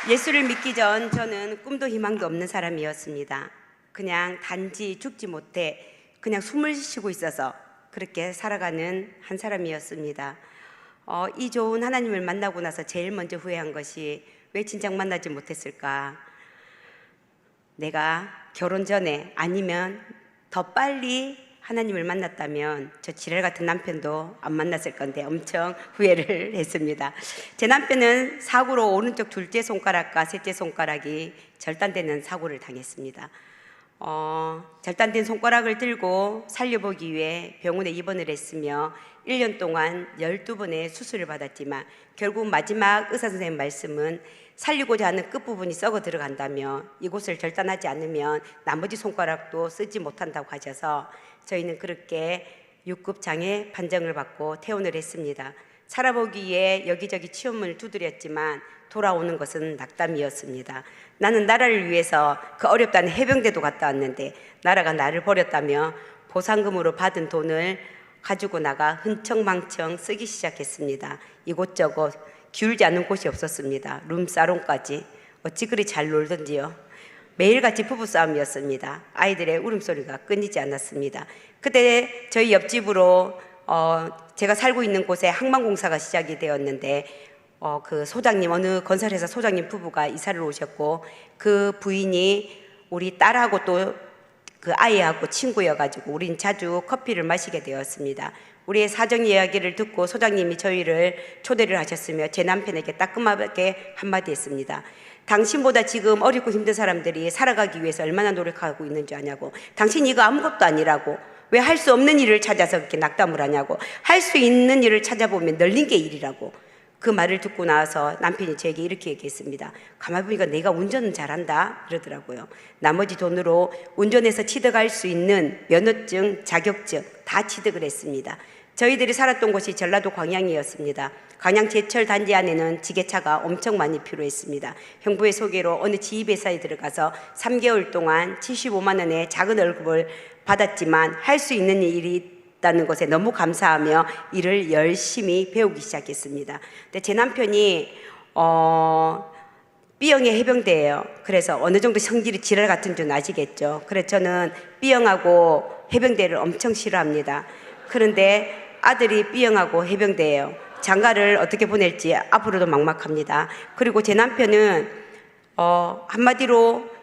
예수를 믿기 전 저는 꿈도 희망도 없는 사람이었습니다. 그냥 단지 죽지 못해 그냥 숨을 쉬고 있어서 그렇게 살아가는 한 사람이었습니다. 이 좋은 하나님을 만나고 나서 제일 먼저 후회한 것이 왜 진작 만나지 못했을까? 내가 결혼 전에 아니면 더 빨리 하나님을 만났다면 저 지랄 같은 남편도 안 만났을 건데 엄청 후회를 했습니다. 제 남편은 사고로 오른쪽 둘째 손가락과 셋째 손가락이 절단되는 사고를 당했습니다. 절단된 손가락을 들고 살려보기 위해 병원에 입원을 했으며 1년 동안 12번의 수술을 받았지만 결국 마지막 의사 선생님 말씀은 살리고자 하는 끝부분이 썩어 들어간다며 이곳을 절단하지 않으면 나머지 손가락도 쓰지 못한다고 하셔서 저희는 그렇게 6급 장애 판정을 받고 퇴원을 했습니다. 살아보기에 여기저기 치료문을 두드렸지만 돌아오는 것은 낙담이었습니다. 나는 나라를 위해서 그 어렵다는 해병대도 갔다 왔는데 나라가 나를 버렸다며 보상금으로 받은 돈을 가지고 나가 흥청망청 쓰기 시작했습니다. 이곳저곳 기울지 않는 곳이 없었습니다. 룸사롱까지 어찌 그리 잘 놀던지요. 매일같이 부부싸움이었습니다. 아이들의 울음소리가 끊이지 않았습니다. 그때 저희 옆집으로 제가 살고 있는 곳에 항만공사가 시작이 되었는데 그 소장님, 어느 건설회사 소장님 부부가 이사를 오셨고 그 부인이 우리 딸하고 또 그 아이하고 친구여가지고 우린 자주 커피를 마시게 되었습니다. 우리의 사정 이야기를 듣고 소장님이 저희를 초대를 하셨으며 제 남편에게 따끔하게 한마디 했습니다. 당신보다 지금 어렵고 힘든 사람들이 살아가기 위해서 얼마나 노력하고 있는 줄 아냐고. 당신 이거 아무것도 아니라고. 왜 할 수 없는 일을 찾아서 그렇게 낙담을 하냐고. 할 수 있는 일을 찾아보면 널린 게 일이라고. 그 말을 듣고 나서 남편이 저에게 이렇게 얘기했습니다. 가만히 보니까 내가 운전은 잘한다 그러더라고요. 나머지 돈으로 운전해서 취득할 수 있는 면허증, 자격증 다 취득을 했습니다. 저희들이 살았던 곳이 전라도 광양이었습니다. 광양 제철 단지 안에는 지게차가 엄청 많이 필요했습니다. 형부의 소개로 어느 지휘회사에 들어가서 3개월 동안 75만 원의 작은 월급을 받았지만 할 수 있는 일이 있다는 것에 너무 감사하며 일을 열심히 배우기 시작했습니다. 근데 제 남편이 B형의 해병대예요. 그래서 어느 정도 성질이 지랄 같은 줄 아시겠죠. 그래서 저는 B형하고 해병대를 엄청 싫어합니다. 그런데 아들이 B형하고 해병대예요. 장가를 어떻게 보낼지 앞으로도 막막합니다. 그리고 제 남편은 한마디로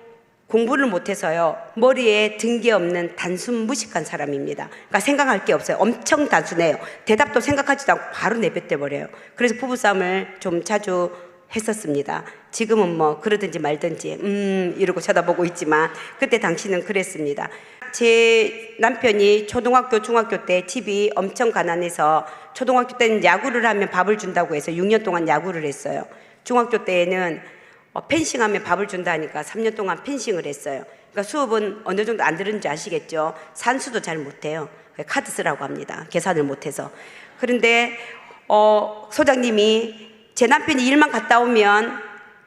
공부를 못해서요 머리에 든 게 없는 단순 무식한 사람입니다. 그러니까 생각할 게 없어요. 엄청 단순해요. 대답도 생각하지도 않고 바로 내뱉어 버려요. 그래서 부부싸움을 좀 자주 했었습니다. 지금은 뭐 그러든지 말든지 이러고 쳐다보고 있지만 그때 당시는 그랬습니다. 제 남편이 초등학교, 중학교 때 집이 엄청 가난해서 초등학교 때는 야구를 하면 밥을 준다고 해서 6년 동안 야구를 했어요. 중학교 때에는 펜싱하면 밥을 준다니까 3년 동안 펜싱을 했어요. 그러니까 수업은 어느 정도 안 들은지 아시겠죠? 산수도 잘 못해요. 카드 쓰라고 합니다. 계산을 못해서. 그런데 소장님이 제 남편이 일만 갔다 오면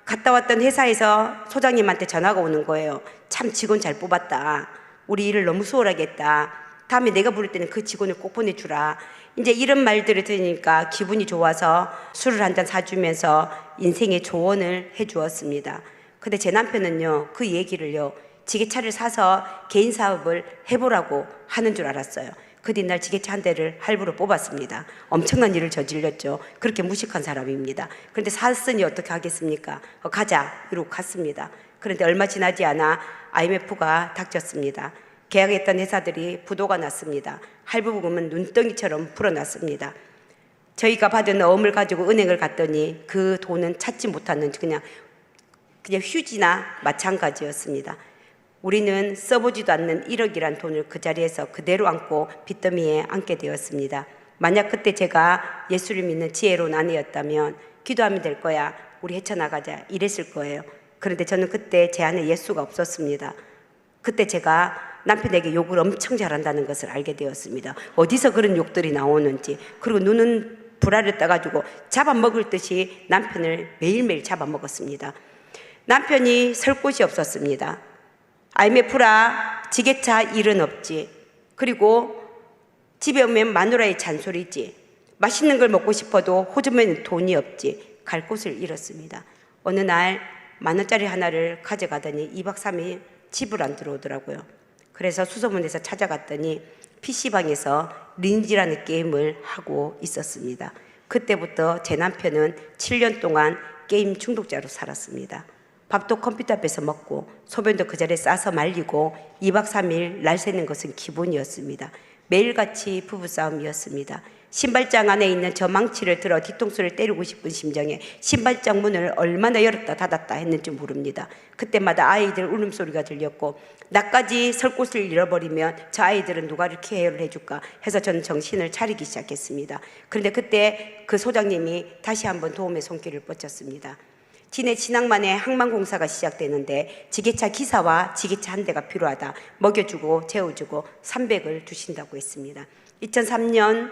갔다 왔던 회사에서 소장님한테 전화가 오는 거예요. 참 직원 잘 뽑았다. 우리 일을 너무 수월하게 했다. 다음에 내가 부를 때는 그 직원을 꼭 보내주라. 이제 이런 말들을 들으니까 기분이 좋아서 술을 한 잔 사주면서 인생의 조언을 해주었습니다. 근데 제 남편은요 그 얘기를요 지게차를 사서 개인 사업을 해보라고 하는 줄 알았어요. 그 뒷날 지게차 한 대를 할부로 뽑았습니다. 엄청난 일을 저질렀죠. 그렇게 무식한 사람입니다. 그런데 샀으니 어떻게 하겠습니까? 가자 이러고 갔습니다. 그런데 얼마 지나지 않아 IMF가 닥쳤습니다. 계약했던 회사들이 부도가 났습니다. 할부금은 눈덩이처럼 불어났습니다. 저희가 받은 어음을 가지고 은행을 갔더니 그 돈은 찾지 못하는 그냥 휴지나 마찬가지였습니다. 우리는 써보지도 않는 1억이란 돈을 그 자리에서 그대로 안고 빚더미에 앉게 되었습니다. 만약 그때 제가 예수를 믿는 지혜로운 아내였다면 기도하면 될 거야. 우리 헤쳐나가자. 이랬을 거예요. 그런데 저는 그때 제 안에 예수가 없었습니다. 그때 제가 남편에게 욕을 엄청 잘한다는 것을 알게 되었습니다. 어디서 그런 욕들이 나오는지. 그리고 눈은 불알을 떠가지고 잡아먹을 듯이 남편을 매일매일 잡아먹었습니다. 남편이 설 곳이 없었습니다. IMF라 지게차 일은 없지. 그리고 집에 오면 마누라의 잔소리지. 맛있는 걸 먹고 싶어도 호주머니에 돈이 없지. 갈 곳을 잃었습니다. 어느 날 10,000원짜리 하나를 가져가더니 2박 3일 집을 안 들어오더라고요. 그래서 수소문에서 찾아갔더니 PC방에서 리니지라는 게임을 하고 있었습니다. 그때부터 제 남편은 7년 동안 게임 중독자로 살았습니다. 밥도 컴퓨터 앞에서 먹고 소변도 그 자리에 싸서 말리고 2박 3일 날 새는 것은 기본이었습니다. 매일같이 부부싸움이었습니다. 신발장 안에 있는 저 망치를 들어 뒤통수를 때리고 싶은 심정에 신발장 문을 얼마나 열었다 닫았다 했는지 모릅니다. 그때마다 아이들 울음소리가 들렸고 나까지 설 곳을 잃어버리면 저 아이들은 누가 이렇게 해결을 해줄까 해서 저는 정신을 차리기 시작했습니다. 그런데 그때 그 소장님이 다시 한번 도움의 손길을 뻗쳤습니다. 지내 진학만에 항만공사가 시작되는데 지게차 기사와 지게차 한 대가 필요하다. 먹여주고 재워주고 300을 주신다고 했습니다. 2003년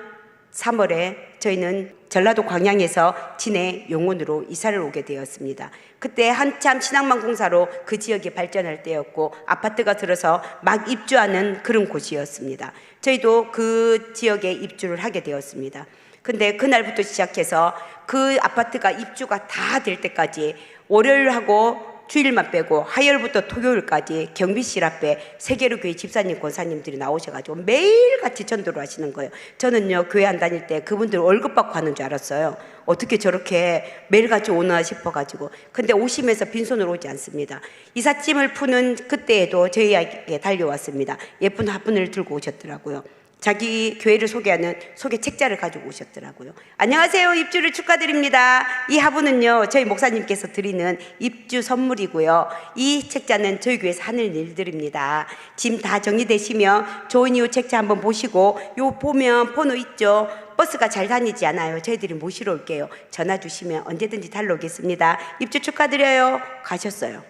3월에 저희는 전라도 광양에서 진해 용원으로 이사를 오게 되었습니다. 그때 한참 신항만공사로 그 지역이 발전할 때였고 아파트가 들어서 막 입주하는 그런 곳이었습니다. 저희도 그 지역에 입주를 하게 되었습니다. 근데 그날부터 시작해서 그 아파트가 입주가 다 될 때까지 월요일하고 주일만 빼고 화요일부터 토요일까지 경비실 앞에 세계로교회 집사님 권사님들이 나오셔가지고 매일같이 전도를 하시는 거예요. 저는요 교회 안 다닐 때 그분들 월급 받고 하는 줄 알았어요. 어떻게 저렇게 매일같이 오나 싶어가지고. 근데 오시면서 빈손으로 오지 않습니다. 이삿짐을 푸는 그때에도 저희에게 달려왔습니다. 예쁜 화분을 들고 오셨더라고요. 자기 교회를 소개하는 소개 책자를 가지고 오셨더라고요. 안녕하세요. 입주를 축하드립니다. 이 화분은요 저희 목사님께서 드리는 입주 선물이고요. 이 책자는 저희 교회에서 하는 일들입니다. 짐 다 정리되시면 좋은 이유 책자 한번 보시고 요 보면 번호 있죠. 버스가 잘 다니지 않아요. 저희들이 모시러 올게요. 전화 주시면 언제든지 달러 오겠습니다. 입주 축하드려요. 가셨어요.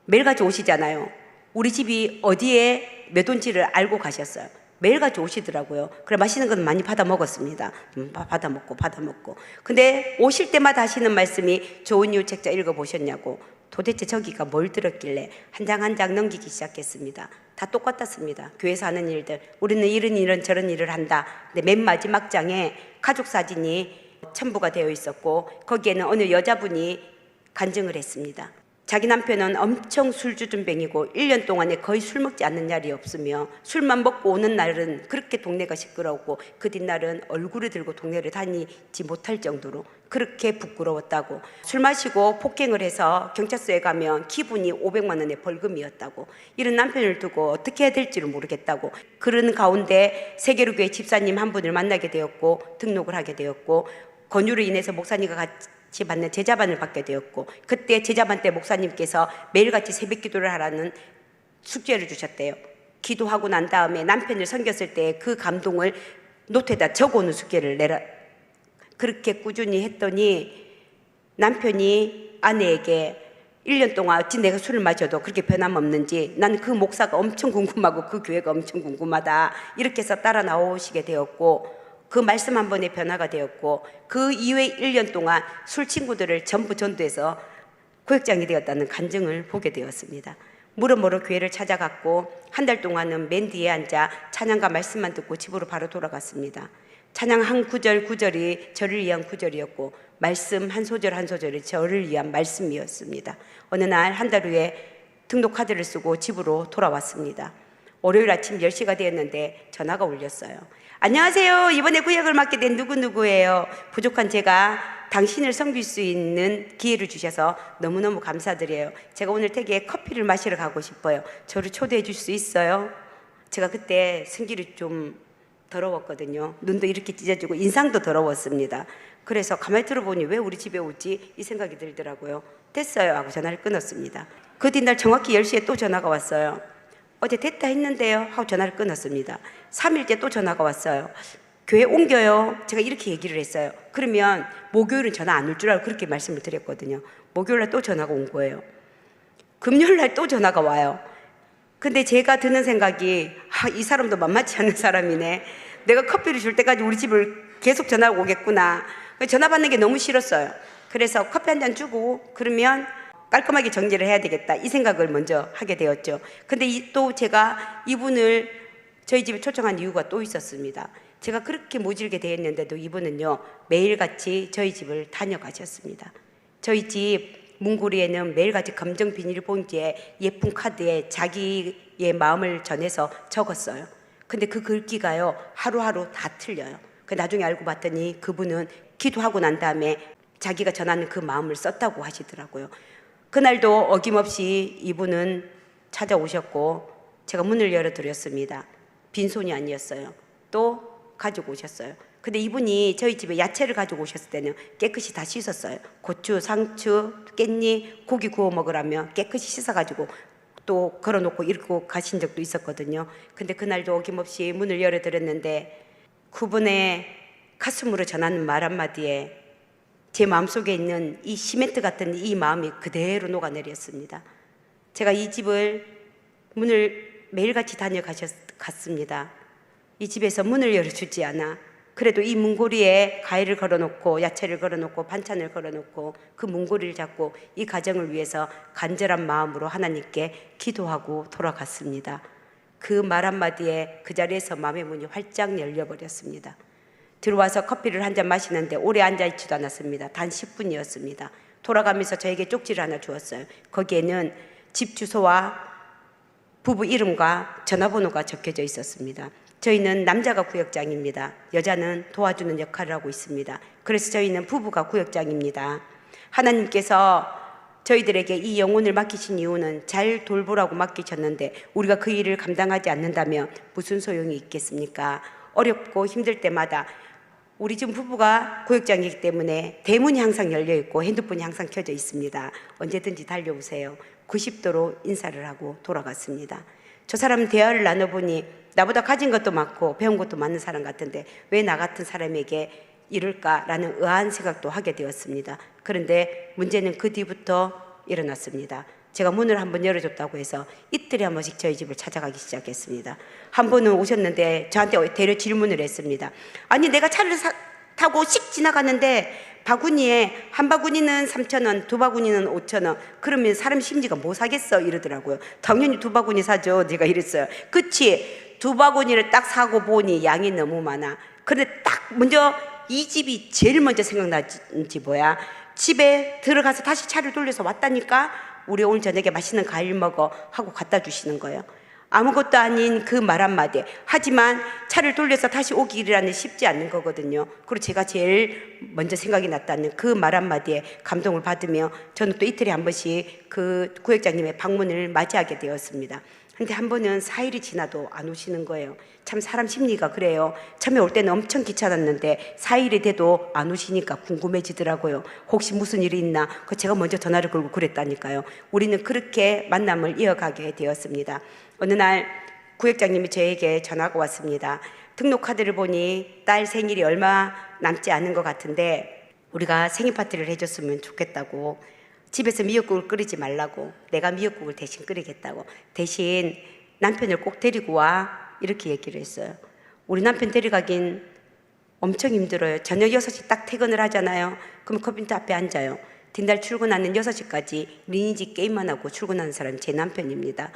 매일같이 오시잖아요. 우리 집이 어디에 몇 온지를 알고 가셨어요. 매일같이 오시더라고요. 그래 맛있는 건 많이 받아 먹었습니다. 받아 먹고. 근데 오실 때마다 하시는 말씀이 좋은 이유 책자 읽어보셨냐고. 도대체 저기가 뭘 들었길래 한 장 한 장 넘기기 시작했습니다. 다 똑같았습니다. 교회에서 하는 일들. 우리는 이런 저런 일을 한다. 근데 맨 마지막 장에 가족 사진이 첨부가 되어 있었고 거기에는 어느 여자분이 간증을 했습니다. 자기 남편은 엄청 술주준뱅이고 1년 동안에 거의 술 먹지 않는 날이 없으며 술만 먹고 오는 날은 그렇게 동네가 시끄럽고 그 뒷날은 얼굴을 들고 동네를 다니지 못할 정도로 그렇게 부끄러웠다고. 술 마시고 폭행을 해서 경찰서에 가면 기분이 500만 원의 벌금이었다고. 이런 남편을 두고 어떻게 해야 될지를 모르겠다고. 그런 가운데 세계로교회 집사님 한 분을 만나게 되었고 등록을 하게 되었고 권유로 인해서 목사님과 같이 받는 제자반을 받게 되었고 그때 제자반 때 목사님께서 매일같이 새벽 기도를 하라는 숙제를 주셨대요. 기도하고 난 다음에 남편을 섬겼을 때 그 감동을 노트에다 적어오는 숙제를 내라. 그렇게 꾸준히 했더니 남편이 아내에게 1년 동안 어찌 내가 술을 마셔도 그렇게 변함없는지 난 그 목사가 엄청 궁금하고 그 교회가 엄청 궁금하다 이렇게 해서 따라 나오시게 되었고 그 말씀 한 번에 변화가 되었고 그 이후에 1년 동안 술 친구들을 전부 전도해서 구역장이 되었다는 간증을 보게 되었습니다. 무러무러 교회를 찾아갔고 한 달 동안은 맨 뒤에 앉아 찬양과 말씀만 듣고 집으로 바로 돌아갔습니다. 찬양 한 구절이 저를 위한 구절이었고 말씀 한 소절 한 소절이 저를 위한 말씀이었습니다. 어느 날 한 달 후에 등록 카드를 쓰고 집으로 돌아왔습니다. 월요일 아침 10시가 되었는데 전화가 울렸어요. 안녕하세요. 이번에 구역을 맡게 된 누구누구예요. 부족한 제가 당신을 섬길 수 있는 기회를 주셔서 너무너무 감사드려요. 제가 오늘 댁에 커피를 마시러 가고 싶어요. 저를 초대해 줄 수 있어요? 제가 그때 승질이 좀 더러웠거든요. 눈도 이렇게 찢어지고 인상도 더러웠습니다. 그래서 가만히 들어보니 왜 우리 집에 오지? 이 생각이 들더라고요. 됐어요 하고 전화를 끊었습니다. 그 뒷날 정확히 10시에 또 전화가 왔어요. 어제 됐다 했는데요 하고 전화를 끊었습니다. 3일째 또 전화가 왔어요. 교회 옮겨요. 제가 이렇게 얘기를 했어요. 그러면 목요일은 전화 안 올 줄 알고 그렇게 말씀을 드렸거든요. 목요일날 또 전화가 온 거예요. 금요일날 또 전화가 와요. 근데 제가 드는 생각이 이 사람도 만만치 않은 사람이네. 내가 커피를 줄 때까지 우리 집을 계속 전화가 오겠구나. 전화 받는 게 너무 싫었어요. 그래서 커피 한 잔 주고 그러면 깔끔하게 정리를 해야 되겠다 이 생각을 먼저 하게 되었죠. 근데 또 제가 이분을 저희 집에 초청한 이유가 또 있었습니다. 제가 그렇게 모질게 되었는데도 이분은요 매일같이 저희 집을 다녀가셨습니다. 저희 집 문고리에는 매일같이 검정 비닐봉지에 예쁜 카드에 자기의 마음을 전해서 적었어요. 근데 그 글귀가요, 하루하루 다 틀려요. 그 나중에 알고 봤더니 그분은 기도하고 난 다음에 자기가 전하는 그 마음을 썼다고 하시더라고요. 그날도 어김없이 이분은 찾아오셨고 제가 문을 열어드렸습니다. 빈손이 아니었어요. 또 가지고 오셨어요. 근데 이분이 저희 집에 야채를 가지고 오셨을 때는 깨끗이 다 씻었어요. 고추, 상추, 깻잎, 고기 구워 먹으라며 깨끗이 씻어가지고 또 걸어놓고 읽고 가신 적도 있었거든요. 근데 그날도 어김없이 문을 열어드렸는데 그분의 가슴으로 전하는 말 한마디에 제 마음속에 있는 이 시멘트 같은 이 마음이 그대로 녹아내렸습니다. 제가 이 집을 문을 매일같이 다녀갔습니다. 이 집에서 문을 열어주지 않아 그래도 이 문고리에 과일을 걸어놓고 야채를 걸어놓고 반찬을 걸어놓고 그 문고리를 잡고 이 가정을 위해서 간절한 마음으로 하나님께 기도하고 돌아갔습니다. 그 말 한마디에 그 자리에서 마음의 문이 활짝 열려버렸습니다. 들어와서 커피를 한 잔 마시는데 오래 앉아있지도 않았습니다. 단 10분이었습니다. 돌아가면서 저에게 쪽지를 하나 주었어요. 거기에는 집 주소와 부부 이름과 전화번호가 적혀져 있었습니다. 저희는 남자가 구역장입니다. 여자는 도와주는 역할을 하고 있습니다. 그래서 저희는 부부가 구역장입니다. 하나님께서 저희들에게 이 영혼을 맡기신 이유는 잘 돌보라고 맡기셨는데 우리가 그 일을 감당하지 않는다면 무슨 소용이 있겠습니까? 어렵고 힘들 때마다 우리 지금 부부가 구역장이기 때문에 대문이 항상 열려있고 핸드폰이 항상 켜져 있습니다. 언제든지 달려오세요. 90도로 인사를 하고 돌아갔습니다. 저 사람 대화를 나눠보니 나보다 가진 것도 많고 배운 것도 많은 사람 같은데 왜 나 같은 사람에게 이럴까라는 의아한 생각도 하게 되었습니다. 그런데 문제는 그 뒤부터 일어났습니다. 제가 문을 한번 열어줬다고 해서 이틀에 한 번씩 저희 집을 찾아가기 시작했습니다. 한 번은 오셨는데 저한테 대려 질문을 했습니다. 아니 내가 차를 타고 씩 지나가는데 바구니에 한 바구니는 3,000원, 두 바구니는 5,000원. 그러면 사람 심지가 뭐 사겠어? 이러더라고요. 당연히 두 바구니 사죠. 제가 이랬어요. 그치? 두 바구니를 딱 사고 보니 양이 너무 많아. 그런데 딱 먼저 이 집이 제일 먼저 생각나지 뭐야? 집에 들어가서 다시 차를 돌려서 왔다니까 우리 오늘 저녁에 맛있는 과일 먹어 하고 갖다 주시는 거예요. 아무것도 아닌 그 말 한마디. 하지만 차를 돌려서 다시 오기라는 쉽지 않는 거거든요. 그리고 제가 제일 먼저 생각이 났다는 그 말 한마디에 감동을 받으며 저는 또 이틀에 한 번씩 그 구역장님의 방문을 맞이하게 되었습니다. 근데 한 번은 4일이 지나도 안 오시는 거예요. 참 사람 심리가 그래요. 처음에 올 때는 엄청 귀찮았는데 4일이 돼도 안 오시니까 궁금해지더라고요. 혹시 무슨 일이 있나? 그 제가 먼저 전화를 걸고 그랬다니까요. 우리는 그렇게 만남을 이어가게 되었습니다. 어느 날 구역장님이 저에게 전화가 왔습니다. 등록카드를 보니 딸 생일이 얼마 남지 않은 것 같은데 우리가 생일 파티를 해줬으면 좋겠다고, 집에서 미역국을 끓이지 말라고, 내가 미역국을 대신 끓이겠다고, 대신 남편을 꼭 데리고 와, 이렇게 얘기를 했어요. 우리 남편 데려가긴 엄청 힘들어요. 저녁 6시 딱 퇴근을 하잖아요. 그럼 컴퓨터 앞에 앉아요. 뒷날 출근하는 6시까지 리니지 게임만 하고 출근하는 사람이 제 남편입니다.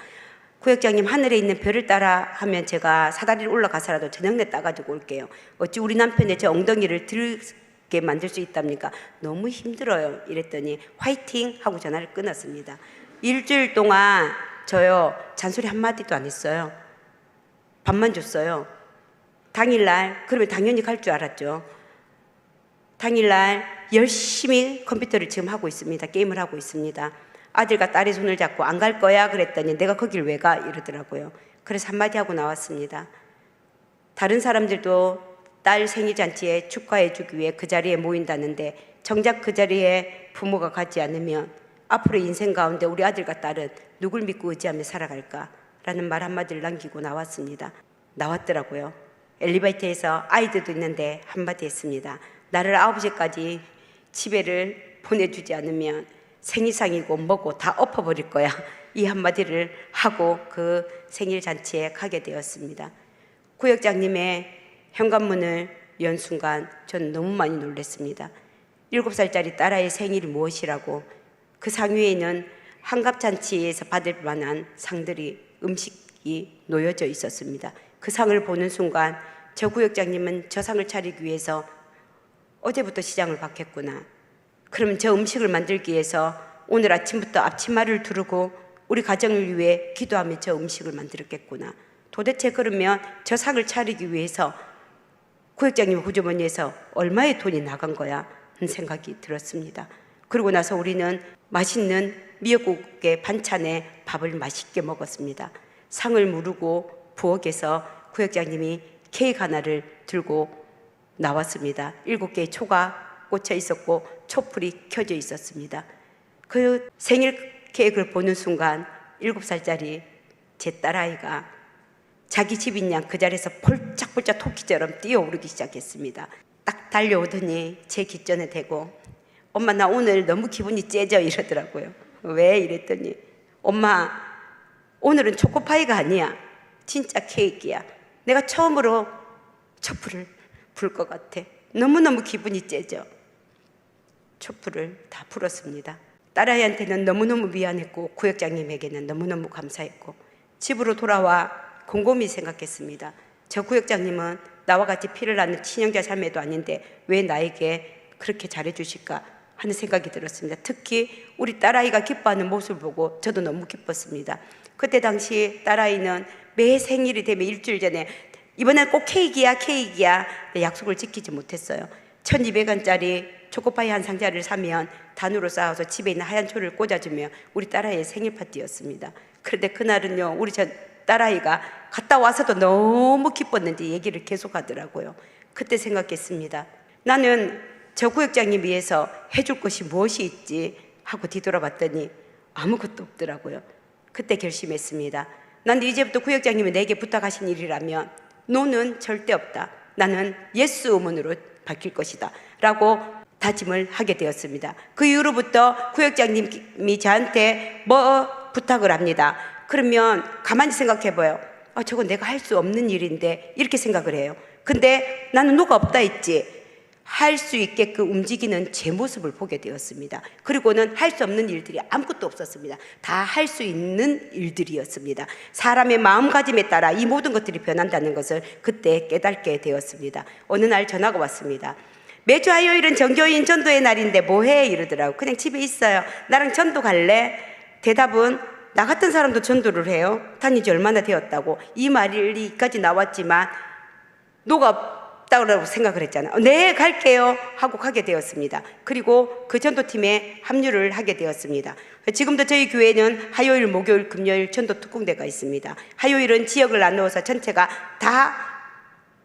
구역장님 하늘에 있는 별을 따라 하면 제가 사다리를 올라가서라도 저녁내 따가지고 올게요. 어찌 우리 남편의 저 엉덩이를 들게 만들 수 있답니까? 너무 힘들어요. 이랬더니 화이팅 하고 전화를 끊었습니다. 일주일 동안 저요 잔소리 한마디도 안 했어요. 밥만 줬어요. 당일날, 그러면 당연히 갈 줄 알았죠. 당일날 열심히 컴퓨터를 지금 하고 있습니다. 게임을 하고 있습니다. 아들과 딸의 손을 잡고 안 갈 거야 그랬더니 내가 거길 왜 가? 이러더라고요. 그래서 한마디 하고 나왔습니다. 다른 사람들도 딸 생일잔치에 축하해 주기 위해 그 자리에 모인다는데 정작 그 자리에 부모가 가지 않으면 앞으로 인생 가운데 우리 아들과 딸은 누굴 믿고 의지하며 살아갈까? 라는 말 한마디를 남기고 나왔습니다. 나왔더라고요. 엘리베이터에서 아이들도 있는데 한마디 했습니다. 나를 9시까지 집에를 보내주지 않으면 생일상이고 뭐고 다 엎어버릴 거야. 이 한마디를 하고 그 생일잔치에 가게 되었습니다. 구역장님의 현관문을 연 순간 저는 너무 많이 놀랐습니다. 7살짜리 딸아이의 생일이 무엇이라고, 그 상 위에는 한갑잔치에서 받을 만한 상들이, 음식이 놓여져 있었습니다. 그 상을 보는 순간 저 구역장님은 저 상을 차리기 위해서 어제부터 시장을 봤겠구나. 그러면 저 음식을 만들기 위해서 오늘 아침부터 앞치마를 두르고 우리 가정을 위해 기도하며 저 음식을 만들었겠구나. 도대체 그러면 저 상을 차리기 위해서 구역장님 구주머니에서 얼마의 돈이 나간 거야 하는 생각이 들었습니다. 그러고 나서 우리는 맛있는 미역국에 반찬에 밥을 맛있게 먹었습니다. 상을 무르고 부엌에서 구역장님이 케이크 하나를 들고 나왔습니다. 7개의 초가 꽂혀 있었고 촛불이 켜져 있었습니다. 그 생일 케이크를 보는 순간 7살짜리 제 딸아이가 자기 집인 양 그 자리에서 폴짝폴짝 토끼처럼 뛰어오르기 시작했습니다. 딱 달려오더니 제 귓전에 대고 엄마 나 오늘 너무 기분이 째져 이러더라고요. 왜? 이랬더니 엄마 오늘은 초코파이가 아니야. 진짜 케이크야. 내가 처음으로 촛불을 불 것 같아. 너무너무 기분이 째져. 촛불을 다 풀었습니다. 딸아이한테는 너무너무 미안했고 구역장님에게는 너무너무 감사했고 집으로 돌아와 곰곰이 생각했습니다. 저 구역장님은 나와 같이 피를 나는 친형제 자매도 아닌데 왜 나에게 그렇게 잘해주실까 하는 생각이 들었습니다. 특히 우리 딸아이가 기뻐하는 모습을 보고 저도 너무 기뻤습니다. 그때 당시 딸아이는 매 생일이 되면 일주일 전에 이번엔 꼭 케이크야 약속을 지키지 못했어요. 1200원짜리 초코파이 한 상자를 사면 단으로 쌓아서 집에 있는 하얀 초를 꽂아주며 우리 딸아이의 생일 파티였습니다. 그런데 그날은요 우리 저 딸아이가 갔다 와서도 너무 기뻤는지 얘기를 계속 하더라고요. 그때 생각했습니다. 나는 저 구역장님 위해서 해줄 것이 무엇이 있지 하고 뒤돌아봤더니 아무것도 없더라고요. 그때 결심했습니다. 난 이제부터 구역장님이 내게 부탁하신 일이라면 노는 절대 없다. 나는 예수 의문으로 바뀔 것이다 라고 다짐을 하게 되었습니다. 그 이후로부터 구역장님이 저한테 뭐 부탁을 합니다. 그러면 가만히 생각해봐요. 저건 내가 할 수 없는 일인데 이렇게 생각을 해요. 근데 나는 누가 없다 했지. 할 수 있게끔 움직이는 제 모습을 보게 되었습니다. 그리고는 할 수 없는 일들이 아무것도 없었습니다. 다 할 수 있는 일들이었습니다. 사람의 마음가짐에 따라 이 모든 것들이 변한다는 것을 그때 깨닫게 되었습니다. 어느 날 전화가 왔습니다. 매주 화요일은 정교인 전도의 날인데 뭐해? 이러더라고. 그냥 집에 있어요. 나랑 전도 갈래? 대답은 나 같은 사람도 전도를 해요. 다닌 지 얼마나 되었다고. 이 말이까지 나왔지만 누가 없다고 생각을 했잖아요. 네 갈게요 하고 가게 되었습니다. 그리고 그 전도팀에 합류를 하게 되었습니다. 지금도 저희 교회는 화요일, 목요일, 금요일 전도 특공대가 있습니다. 화요일은 지역을 나누어서 전체가 다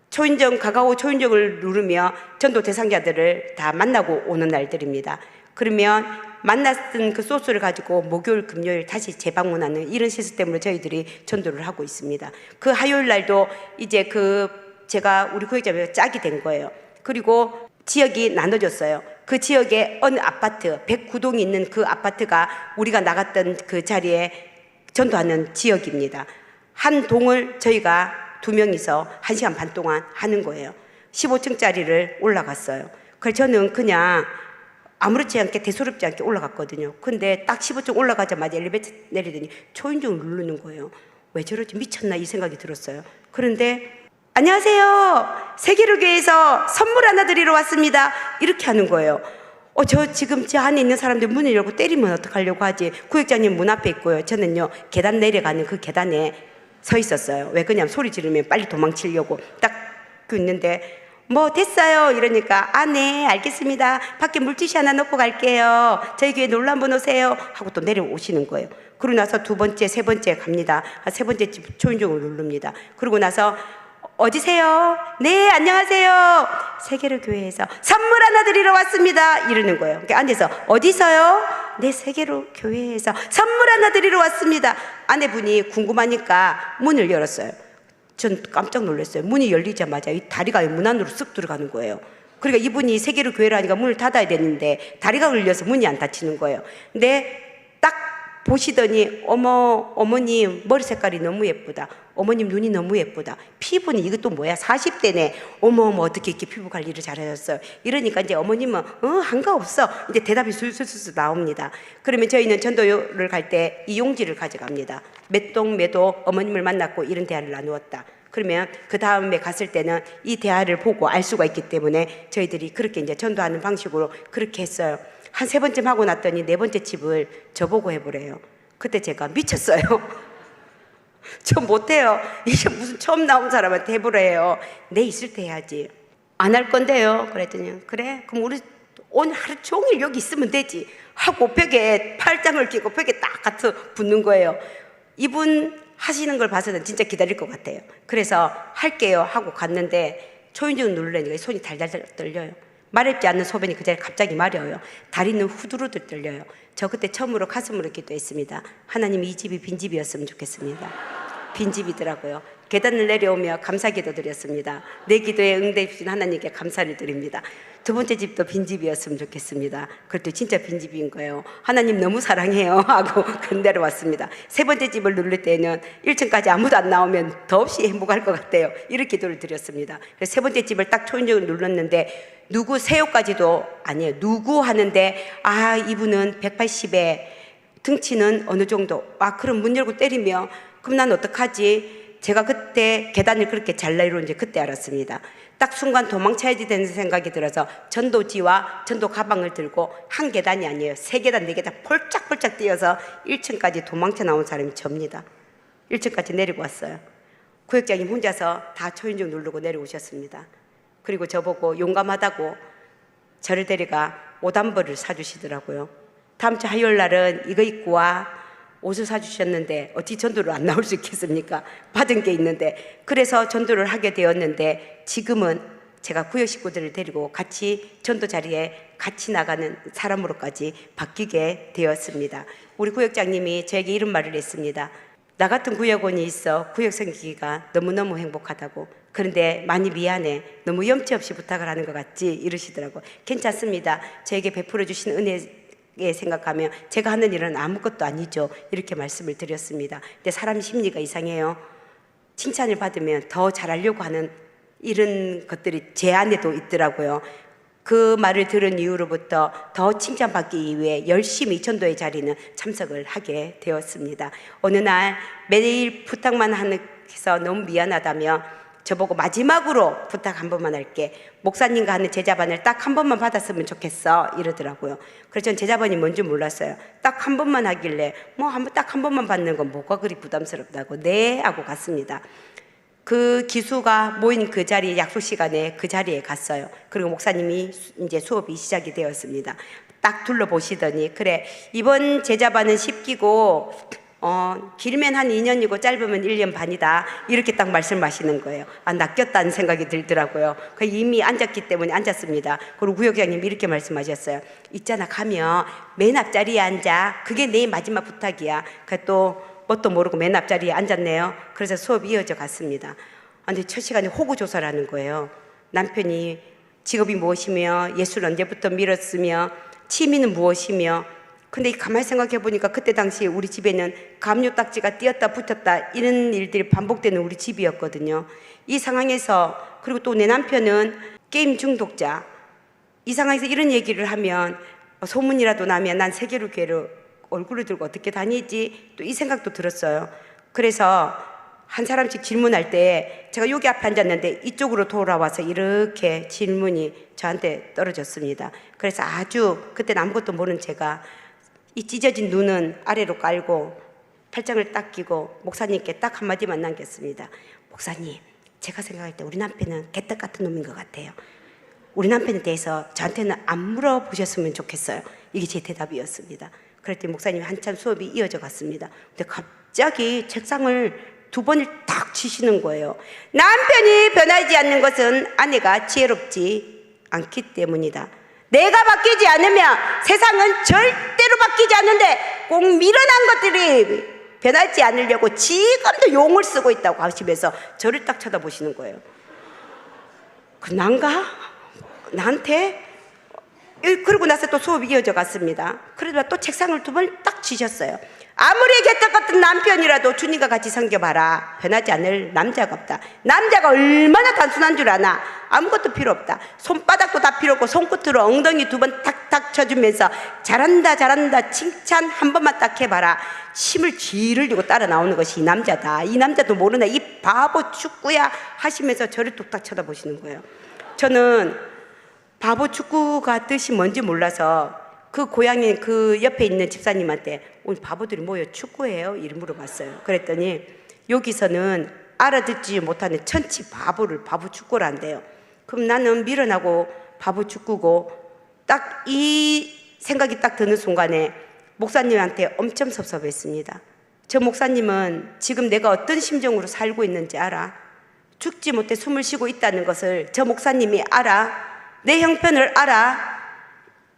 초인종, 가까워 초인종을 누르며 전도 대상자들을 다 만나고 오는 날들입니다. 그러면 만났던 그 소스를 가지고 목요일, 금요일 다시 재방문하는 이런 시스템으로 저희들이 전도를 하고 있습니다. 그 화요일 날도 이제 제가 우리 구역자매가 짝이 된 거예요. 그리고 지역이 나눠졌어요. 그 지역에 어느 아파트, 109동이 있는 그 아파트가 우리가 나갔던 그 자리에 전도하는 지역입니다. 한 동을 저희가 2명이서 1시간 반 동안 하는 거예요. 15층짜리를 올라갔어요. 그래서 저는 그냥 아무렇지 않게 대수롭지 않게 올라갔거든요. 근데 딱 15층 올라가자마자 엘리베이터 내리더니 초인종을 누르는 거예요. 왜 저러지? 미쳤나? 이 생각이 들었어요. 그런데 안녕하세요. 세계로교회에서 선물 하나 드리러 왔습니다. 이렇게 하는 거예요. 저 지금 저 안에 있는 사람들 문을 열고 때리면 어떡하려고 하지? 구역장님 문 앞에 있고요. 저는요 계단 내려가는 그 계단에 서 있었어요. 왜 그냥 소리 지르면 빨리 도망치려고 딱 있는데 뭐 됐어요 이러니까 네 알겠습니다. 밖에 물티슈 하나 넣고 갈게요. 저희 교회 놀러 한번 오세요 하고 또 내려오시는 거예요. 그러고 나서 2번째, 3번째 갑니다. 3번째 집 초인종을 누릅니다. 그러고 나서 어디세요? 네 안녕하세요. 세계로 교회에서 선물 하나 드리러 왔습니다 이러는 거예요. 그러니까 앉아서 어디서요? 네 세계로 교회에서 선물 하나 드리러 왔습니다. 아내분이 궁금하니까 문을 열었어요. 전 깜짝 놀랐어요. 문이 열리자마자 이 다리가 문 안으로 쓱 들어가는 거예요. 그러니까 이분이 세계로 교회라니까 문을 닫아야 되는데 다리가 걸려서 문이 안 닫히는 거예요. 근데 딱 보시더니 어머님 머리 색깔이 너무 예쁘다. 어머님 눈이 너무 예쁘다. 피부는 이것도 뭐야 40대네. 어머 어떻게 이렇게 피부 관리를 잘하셨어요. 이러니까 이제 어머님은 한가없어. 이제 대답이 술술술 나옵니다. 그러면 저희는 전도를 갈 때 이 용지를 가져갑니다. 몇 동 매도 어머님을 만났고 이런 대화를 나누었다. 그러면 그 다음에 갔을 때는 이 대화를 보고 알 수가 있기 때문에 저희들이 그렇게 이제 전도하는 방식으로 그렇게 했어요. 한 3번쯤 하고 났더니 4번째 집을 저보고 해보래요. 그때 제가 미쳤어요. 저 못해요. 이게 무슨 처음 나온 사람한테 해보래요. 내 있을 때 해야지. 안 할 건데요. 그랬더니 그래 그럼 우리 오늘 하루 종일 여기 있으면 되지 하고 벽에 팔짱을 끼고 벽에 딱 같이 붙는 거예요. 이분 하시는 걸 봐서는 진짜 기다릴 것 같아요. 그래서 할게요 하고 갔는데 초인종 누르려니까 손이 달달달 떨려요. 마렵지 않는 소변이 그 자리에 갑자기 마려워요. 다리는 후두루들 떨려요. 저 그때 처음으로 가슴으로 기도했습니다. 하나님 이 집이 빈집이었으면 좋겠습니다. 빈집이더라고요. 계단을 내려오며 감사 기도 드렸습니다. 내 기도에 응답해 주신 하나님께 감사를 드립니다. 2번째 집도 빈집이었으면 좋겠습니다. 그것도 진짜 빈집인 거예요. 하나님 너무 사랑해요 하고 내려왔습니다. 3번째 집을 누를 때는 1층까지 아무도 안 나오면 더없이 행복할 것 같아요. 이렇게 기도를 드렸습니다. 그래서 3번째 집을 딱 초인종을 눌렀는데 누구 세요까지도 아니에요. 누구 하는데 아 이분은 180에 등치는 어느 정도. 아 그럼 문 열고 때리며 그럼 난 어떡하지? 제가 그때 계단을 그렇게 잘 내려오는지 그때 알았습니다. 딱 순간 도망쳐야지 되는 생각이 들어서 전도지와 전도 가방을 들고 한 계단이 아니에요. 3계단, 4계단 폴짝폴짝 뛰어서 1층까지 도망쳐 나온 사람이 접니다. 1층까지 내리고 왔어요. 구역장님 혼자서 다 초인종 누르고 내려오셨습니다. 그리고 저보고 용감하다고 저를 데려가 옷 한 벌을 사주시더라고요. 다음 주 화요일 날은 이거 입고 와. 옷을 사주셨는데 어찌 전도를 안 나올 수 있겠습니까? 받은 게 있는데. 그래서 전도를 하게 되었는데 지금은 제가 구역 식구들을 데리고 같이 전도 자리에 같이 나가는 사람으로까지 바뀌게 되었습니다. 우리 구역장님이 저에게 이런 말을 했습니다. 나 같은 구역원이 있어 구역 생기기가 너무너무 행복하다고. 그런데 많이 미안해. 너무 염치 없이 부탁을 하는 것 같지? 이러시더라고. 괜찮습니다. 저에게 베풀어 주신 은혜 생각하면 제가 하는 일은 아무것도 아니죠. 이렇게 말씀을 드렸습니다. 근데 사람 심리가 이상해요. 칭찬을 받으면 더 잘하려고 하는 이런 것들이 제 안에도 있더라고요. 그 말을 들은 이후로부터 더 칭찬받기 위해 열심히 전도의 자리는 참석을 하게 되었습니다. 어느 날 매일 부탁만 해서 너무 미안하다며 저보고 마지막으로 부탁 한 번만 할게. 목사님과 하는 제자반을 딱 한 번만 받았으면 좋겠어 이러더라고요. 그래서 전 제자반이 뭔지 몰랐어요. 딱 한 번만 하길래 뭐 딱 한 번만 받는 건 뭐가 그리 부담스럽다고 네 하고 갔습니다. 그 기수가 모인 그 자리 약속 시간에 그 자리에 갔어요. 그리고 목사님이 이제 수업이 시작이 되었습니다. 딱 둘러보시더니 그래 이번 제자반은 쉽기고 길면 한 2년이고 짧으면 1년 반이다. 이렇게 딱 말씀하시는 거예요. 아, 낚였다는 생각이 들더라고요. 이미 앉았기 때문에 앉았습니다. 그리고 구역장님이 이렇게 말씀하셨어요. 있잖아, 가면 맨 앞자리에 앉아. 그게 내 마지막 부탁이야. 또 뭣도 모르고 맨 앞자리에 앉았네요. 그래서 수업이 이어져 갔습니다. 근데 첫 시간에 호구조사를 하는 거예요. 남편이 직업이 무엇이며 예술 언제부터 밀었으며 취미는 무엇이며. 근데 가만히 생각해 보니까 그때 당시에 우리 집에는 감료 딱지가 띄었다 붙었다 이런 일들이 반복되는 우리 집이었거든요. 이 상황에서 그리고 또 내 남편은 게임 중독자. 이 상황에서 이런 얘기를 하면 소문이라도 나면 난 세계로 교회로 얼굴을 들고 어떻게 다니지? 또 이 생각도 들었어요. 그래서 한 사람씩 질문할 때 제가 여기 앞에 앉았는데 이쪽으로 돌아와서 이렇게 질문이 저한테 떨어졌습니다. 그래서 아주 그때는 아무것도 모르는 제가 이 찢어진 눈은 아래로 깔고 팔짱을 딱 끼고 목사님께 딱 한마디만 남겼습니다. 목사님, 제가 생각할 때 우리 남편은 개떡 같은 놈인 것 같아요. 우리 남편에 대해서 저한테는 안 물어보셨으면 좋겠어요. 이게 제 대답이었습니다. 그랬더니 목사님이 한참 수업이 이어져 갔습니다. 근데 갑자기 책상을 2번을 딱 치시는 거예요. 남편이 변하지 않는 것은 아내가 지혜롭지 않기 때문이다. 내가 바뀌지 않으면 세상은 절대로 바뀌지 않는데 꼭 미련한 것들이 변하지 않으려고 지금도 용을 쓰고 있다고 하시면서 저를 딱 쳐다보시는 거예요. 난가? 나한테? 그러고 나서 또 수업이 이어져 갔습니다. 그러다 또 책상을 2번 딱 치셨어요. 아무리 개떡 같은 남편이라도 주님과 같이 섬겨봐라. 변하지 않을 남자가 없다. 남자가 얼마나 단순한 줄 아나? 아무것도 필요 없다. 손바닥도 다 필요 없고 손끝으로 엉덩이 2번 탁탁 쳐주면서 잘한다 잘한다 칭찬 한 번만 딱 해봐라. 힘을 쥐를 들고 따라 나오는 것이 이 남자다. 이 남자도 모르네. 이 바보 축구야 하시면서 저를 뚝딱 쳐다보시는 거예요. 저는 바보 축구가 뜻이 뭔지 몰라서 그 고향인 그 옆에 있는 집사님한테 오늘 바보들이 모여 축구해요? 이렇게 물어봤어요. 그랬더니 여기서는 알아듣지 못하는 천치 바보를 바보 축구를 한대요. 그럼 나는 미련하고 바보 축구고, 딱 이 생각이 딱 드는 순간에 목사님한테 엄청 섭섭했습니다. 저 목사님은 지금 내가 어떤 심정으로 살고 있는지 알아? 죽지 못해 숨을 쉬고 있다는 것을 저 목사님이 알아? 내 형편을 알아?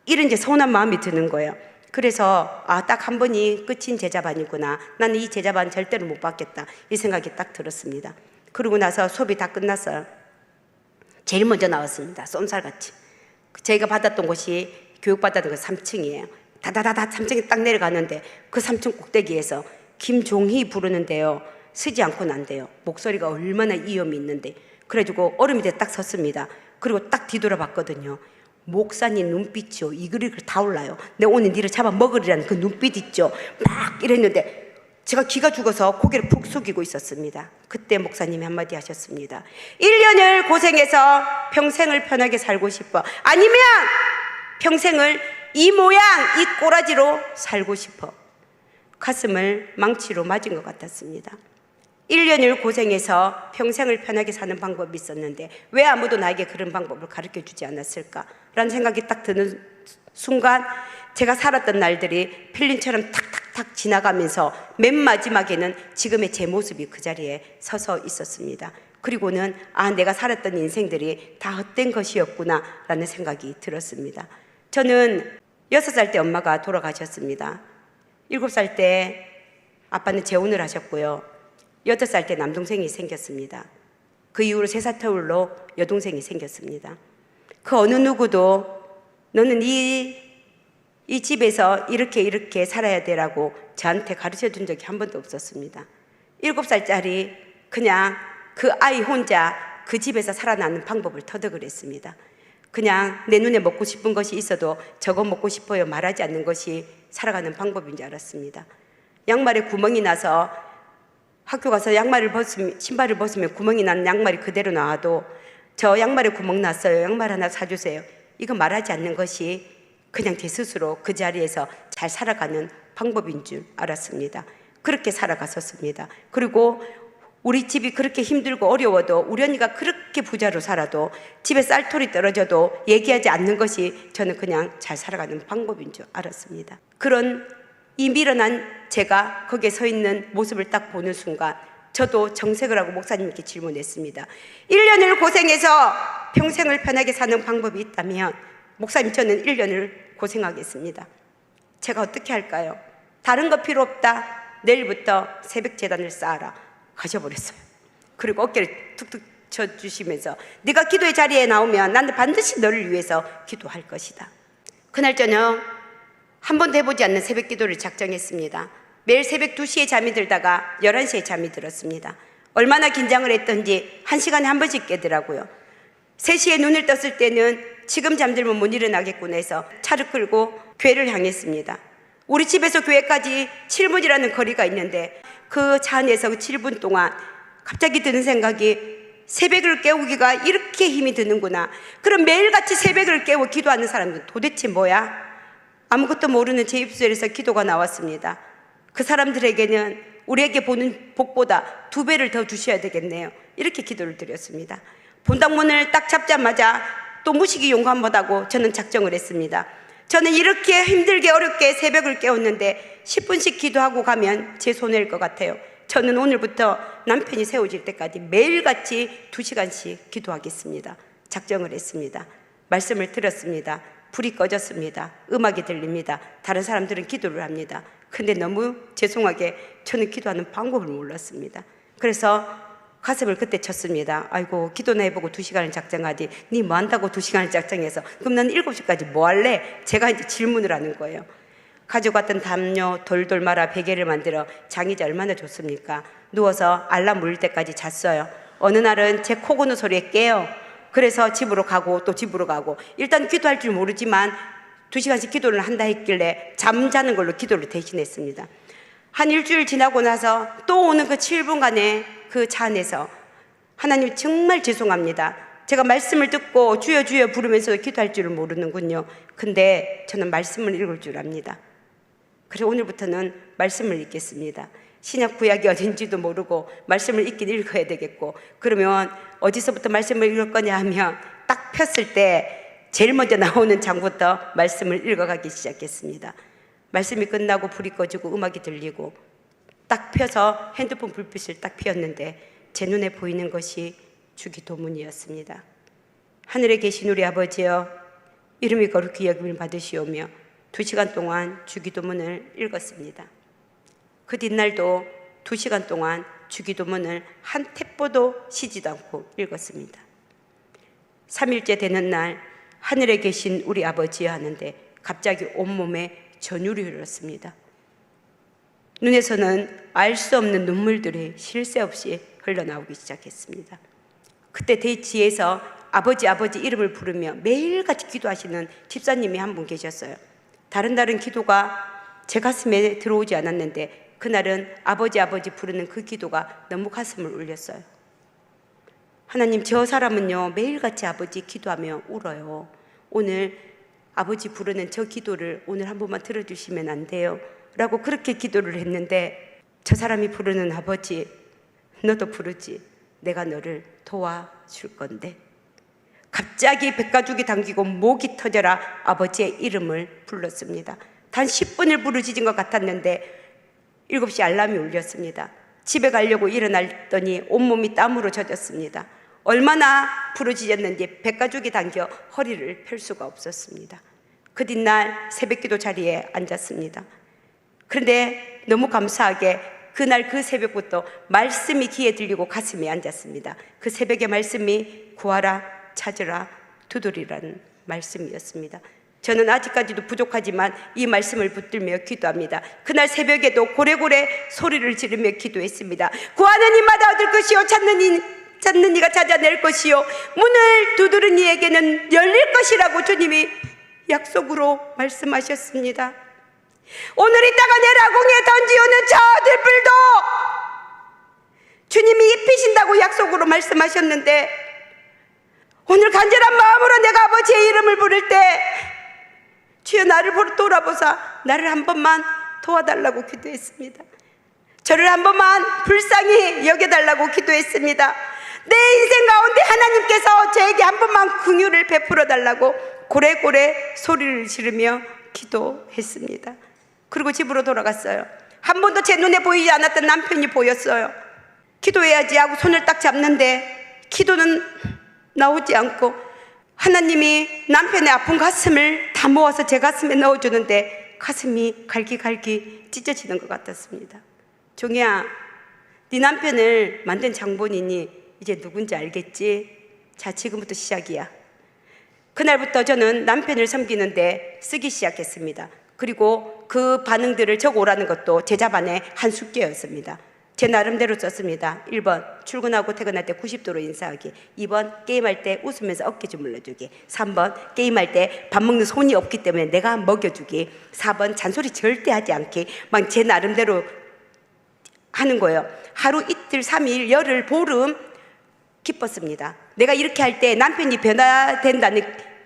이런 이제 서운한 마음이 드는 거예요. 그래서 딱 한 번이 끝인 제자반이구나. 나는 이 제자반 절대로 못 받겠다. 이 생각이 딱 들었습니다. 그러고 나서 수업이 다 끝났어요. 제일 먼저 나왔습니다. 쏜살같이. 저희가 받았던 곳이, 교육받았던 곳 3층이에요. 다다다다 3층에 딱 내려가는데 그 3층 꼭대기에서 김종희 부르는데요, 쓰지 않고 난대요. 목소리가 얼마나 이염이 있는데. 그래가지고 얼음 밑에 딱 섰습니다. 그리고 딱 뒤돌아봤거든요. 목사님 눈빛이요, 이글이글 다 올라요. 내가 오늘 니를 잡아 먹으리라는 그 눈빛 있죠. 막 이랬는데 제가 기가 죽어서 고개를 푹 숙이고 있었습니다. 그때 목사님이 한마디 하셨습니다. 1년을 고생해서 평생을 편하게 살고 싶어? 아니면 평생을 이 모양 이 꼬라지로 살고 싶어? 가슴을 망치로 맞은 것 같았습니다. 1년을 고생해서 평생을 편하게 사는 방법이 있었는데 왜 아무도 나에게 그런 방법을 가르쳐주지 않았을까? 라는 생각이 딱 드는 순간 제가 살았던 날들이 필름처럼 탁탁탁 지나가면서 맨 마지막에는 지금의 제 모습이 그 자리에 서서 있었습니다. 그리고는 내가 살았던 인생들이 다 헛된 것이었구나 라는 생각이 들었습니다. 저는 6살 때 엄마가 돌아가셨습니다. 7살 때 아빠는 재혼을 하셨고요. 8살 때 남동생이 생겼습니다. 그 이후로 3살 터울로 여동생이 생겼습니다. 그 어느 누구도 너는 이 집에서 이렇게 살아야 되라고 저한테 가르쳐 준 적이 한 번도 없었습니다. 7살짜리 그냥 그 아이 혼자 그 집에서 살아나는 방법을 터득을 했습니다. 그냥 내 눈에 먹고 싶은 것이 있어도 저거 먹고 싶어요 말하지 않는 것이 살아가는 방법인 줄 알았습니다. 양말에 구멍이 나서 학교 가서 신발을 벗으면 구멍이 난 양말이 그대로 나와도 저 양말에 구멍 났어요, 양말 하나 사주세요, 이거 말하지 않는 것이 그냥 제 스스로 그 자리에서 잘 살아가는 방법인 줄 알았습니다. 그렇게 살아갔었습니다. 그리고 우리 집이 그렇게 힘들고 어려워도, 우리 언니가 그렇게 부자로 살아도, 집에 쌀토리 떨어져도 얘기하지 않는 것이 저는 그냥 잘 살아가는 방법인 줄 알았습니다. 그런 이 미련한 제가 거기에 서 있는 모습을 딱 보는 순간 저도 정색을 하고 목사님께 질문했습니다. 1년을 고생해서 평생을 편하게 사는 방법이 있다면 목사님, 저는 1년을 고생하겠습니다. 제가 어떻게 할까요? 다른 거 필요 없다. 내일부터 새벽 제단을 쌓아라. 가셔버렸어요. 그리고 어깨를 툭툭 쳐주시면서 네가 기도의 자리에 나오면 나는 반드시 너를 위해서 기도할 것이다. 그날 저녁 한 번도 해보지 않는 새벽 기도를 작정했습니다. 매일 새벽 2시에 잠이 들다가 11시에 잠이 들었습니다. 얼마나 긴장을 했던지 1시간에 한 번씩 깨더라고요. 3시에 눈을 떴을 때는 지금 잠들면 못 일어나겠구나 해서 차를 끌고 교회를 향했습니다. 우리 집에서 교회까지 7분이라는 거리가 있는데 그 차 안에서 그 7분 동안 갑자기 드는 생각이, 새벽을 깨우기가 이렇게 힘이 드는구나. 그럼 매일같이 새벽을 깨워 기도하는 사람들은 도대체 뭐야? 아무것도 모르는 제 입술에서 기도가 나왔습니다. 그 사람들에게는 우리에게 보는 복보다 2배를 더 주셔야 되겠네요. 이렇게 기도를 드렸습니다. 본당문을 딱 잡자마자 또 무식이 용감하다고 저는 작정을 했습니다. 저는 이렇게 힘들게 어렵게 새벽을 깨웠는데 10분씩 기도하고 가면 제 손해일 것 같아요. 저는 오늘부터 남편이 세워질 때까지 매일같이 2시간씩 기도하겠습니다. 작정을 했습니다. 말씀을 들었습니다. 불이 꺼졌습니다. 음악이 들립니다. 다른 사람들은 기도를 합니다. 근데 너무 죄송하게 저는 기도하는 방법을 몰랐습니다. 그래서 가슴을 그때 쳤습니다. 아이고, 기도나 해보고 2시간을 작정하지, 니 뭐 한다고 2시간을 작정해서, 그럼 난 7시까지 뭐 할래? 제가 이제 질문을 하는 거예요. 가져갔던 담요 돌돌 말아 베개를 만들어 장이 얼마나 좋습니까? 누워서 알람 울릴 때까지 잤어요. 어느 날은 제 코 고는 소리에 깨요. 그래서 집으로 가고 또 집으로 가고, 일단 기도할 줄 모르지만 2시간씩 기도를 한다 했길래 잠자는 걸로 기도를 대신했습니다. 한 일주일 지나고 나서 또 오는 그 7분간의 그 차 안에서 하나님 정말 죄송합니다. 제가 말씀을 듣고 주여 주여 부르면서 기도할 줄을 모르는군요. 근데 저는 말씀을 읽을 줄 압니다. 그래서 오늘부터는 말씀을 읽겠습니다. 신약 구약이 어딘지도 모르고 말씀을 읽긴 읽어야 되겠고, 그러면 어디서부터 말씀을 읽을 거냐 하면 딱 폈을 때 제일 먼저 나오는 장부터 말씀을 읽어가기 시작했습니다. 말씀이 끝나고 불이 꺼지고 음악이 들리고 딱 펴서 핸드폰 불빛을 딱 피웠는데 제 눈에 보이는 것이 주기도문이었습니다. 하늘에 계신 우리 아버지여, 이름이 거룩히 여김을 받으시오며 2시간 동안 주기도문을 읽었습니다. 그 뒷날도 2시간 동안 주기도문을 한 탭보도 쉬지도 않고 읽었습니다. 3일째 되는 날 하늘에 계신 우리 아버지여 하는데 갑자기 온몸에 전율이 흘렀습니다. 눈에서는 알 수 없는 눈물들이 쉴 새 없이 흘러나오기 시작했습니다. 그때 대지에서 아버지 아버지 이름을 부르며 매일같이 기도하시는 집사님이 한 분 계셨어요. 다른 기도가 제 가슴에 들어오지 않았는데 그날은 아버지 아버지 부르는 그 기도가 너무 가슴을 울렸어요. 하나님, 저 사람은요 매일같이 아버지 기도하며 울어요. 오늘 아버지 부르는 저 기도를 오늘 한 번만 들어주시면 안 돼요? 라고 그렇게 기도를 했는데, 저 사람이 부르는 아버지, 너도 부르지, 내가 너를 도와줄 건데. 갑자기 백가죽이 당기고 목이 터져라 아버지의 이름을 불렀습니다. 단 10분을 부르짖은 것 같았는데 7시 알람이 울렸습니다. 집에 가려고 일어났더니 온몸이 땀으로 젖었습니다. 얼마나 부르짖었는지 백가죽이 당겨 허리를 펼 수가 없었습니다. 그 뒷날 새벽기도 자리에 앉았습니다. 그런데 너무 감사하게 그날 그 새벽부터 말씀이 귀에 들리고 가슴에 앉았습니다. 그 새벽의 말씀이 구하라, 찾으라, 두드리라는 말씀이었습니다. 저는 아직까지도 부족하지만 이 말씀을 붙들며 기도합니다. 그날 새벽에도 고래고래 소리를 지르며 기도했습니다. 구하는 이마다 얻을 것이요, 찾는 이가 찾아낼 것이요, 문을 두드린 이에게는 열릴 것이라고 주님이 약속으로 말씀하셨습니다. 오늘 이따가 내 라공에 던지오는 저 들불도 주님이 입히신다고 약속으로 말씀하셨는데, 오늘 간절한 마음으로 내가 아버지의 이름을 부를 때 주여 나를 돌아보사 나를 한 번만 도와달라고 기도했습니다. 저를 한 번만 불쌍히 여겨달라고 기도했습니다. 내 인생 가운데 하나님께서 저에게 한 번만 긍휼을 베풀어 달라고 고래고래 소리를 지르며 기도했습니다. 그리고 집으로 돌아갔어요. 한 번도 제 눈에 보이지 않았던 남편이 보였어요. 기도해야지 하고 손을 딱 잡는데 기도는 나오지 않고 하나님이 남편의 아픈 가슴을 다 모아서 제 가슴에 넣어주는데 가슴이 갈기갈기 찢어지는 것 같았습니다. 종이야, 네 남편을 만든 장본인이 이제 누군지 알겠지? 자, 지금부터 시작이야. 그날부터 저는 남편을 섬기는데 쓰기 시작했습니다. 그리고 그 반응들을 적어오라는 것도 제 자반의 한 숙제였습니다. 제 나름대로 썼습니다. 1번 출근하고 퇴근할 때 90도로 인사하기, 2번 게임할 때 웃으면서 어깨 주물러주기, 3번 게임할 때 밥 먹는 손이 없기 때문에 내가 먹여주기, 4번 잔소리 절대 하지 않기. 막 제 나름대로 하는 거예요. 하루 이틀 3일 열흘 보름 기뻤습니다. 내가 이렇게 할 때 남편이 변화된다는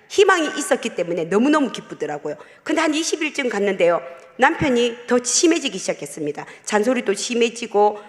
희망이 있었기 때문에 너무너무 기쁘더라고요. 근데 한 20일쯤 갔는데요, 남편이 더 심해지기 시작했습니다. 잔소리도 심해지고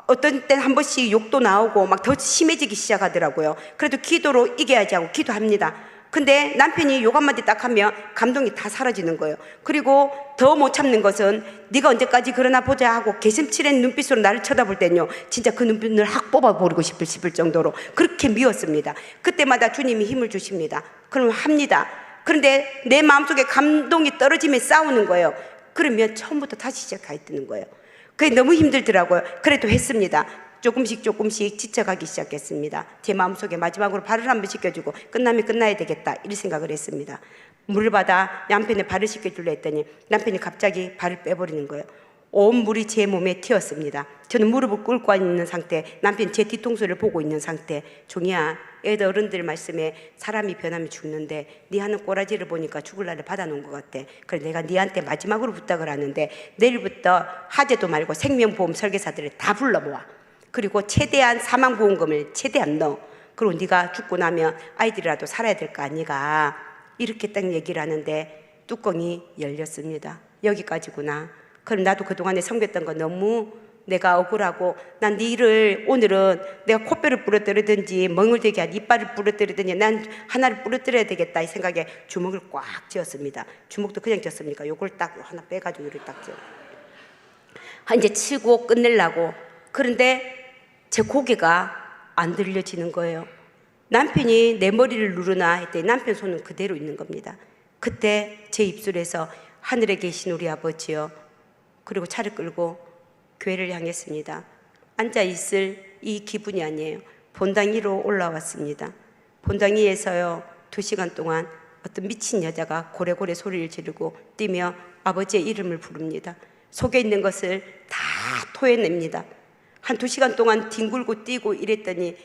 어떤 땐 한 번씩 욕도 나오고 막 더 심해지기 시작하더라고요. 그래도 기도로 이겨야지 하고 기도합니다. 근데 남편이 욕 한마디 딱 하면 감동이 다 사라지는 거예요. 그리고 더 못 참는 것은 네가 언제까지 그러나 보자 하고 개슴츠레한 눈빛으로 나를 쳐다볼 때는요, 진짜 그 눈빛을 확 뽑아버리고 싶을 정도로 그렇게 미웠습니다. 그때마다 주님이 힘을 주십니다. 그럼 합니다. 그런데 내 마음속에 감동이 떨어지면 싸우는 거예요. 그러면 처음부터 다시 시작하는 거예요. 그게 너무 힘들더라고요. 그래도 했습니다. 조금씩 지쳐가기 시작했습니다. 제 마음속에 마지막으로 발을 한번 씻겨주고 끝나면 끝나야 되겠다, 이런 생각을 했습니다. 물을 받아 남편의 발을 씻겨주려 했더니 남편이 갑자기 발을 빼버리는 거예요. 온 물이 제 몸에 튀었습니다. 저는 무릎을 꿇고 있는 상태, 남편이 제 뒤통수를 보고 있는 상태. 종이야, 애들 어른들 말씀에 사람이 변하면 죽는데 네 하는 꼬라지를 보니까 죽을 날을 받아놓은 것 같아. 그래서 내가 네한테 마지막으로 부탁을 하는데 내일부터 하재도 말고 생명보험 설계사들을 다 불러 모아. 그리고 최대한 사망보험금을 최대한 넣어. 그리고 네가 죽고 나면 아이들이라도 살아야 될 거 아니가. 이렇게 딱 얘기를 하는데 뚜껑이 열렸습니다. 여기까지구나. 그럼 나도 그동안에 섬겼던 거 너무 내가 억울하고, 난 네 일을 오늘은 내가 코뼈를 부러뜨리든지 멍을대게 이빨을 부러뜨리든지 난 하나를 부러뜨려야 되겠다 이 생각에 주먹을 꽉 쥐었습니다. 주먹도 그냥 쥐었습니까? 요걸 딱 하나 빼가지고 이렇게 딱 쥐어. 이제 치고 끝내려고. 그런데 제 고개가 안 들려지는 거예요. 남편이 내 머리를 누르나 했더니 남편 손은 그대로 있는 겁니다. 그때 제 입술에서 하늘에 계신 우리 아버지요, 그리고 차를 끌고 교회를 향했습니다. 앉아있을 이 기분이 아니에요. 본당 위로 올라왔습니다. 본당 위에서요 2시간 동안 어떤 미친 여자가 고래고래 소리를 지르고 뛰며 아버지의 이름을 부릅니다. 속에 있는 것을 다 토해냅니다. 한 2시간 동안 뒹굴고 뛰고 이랬더니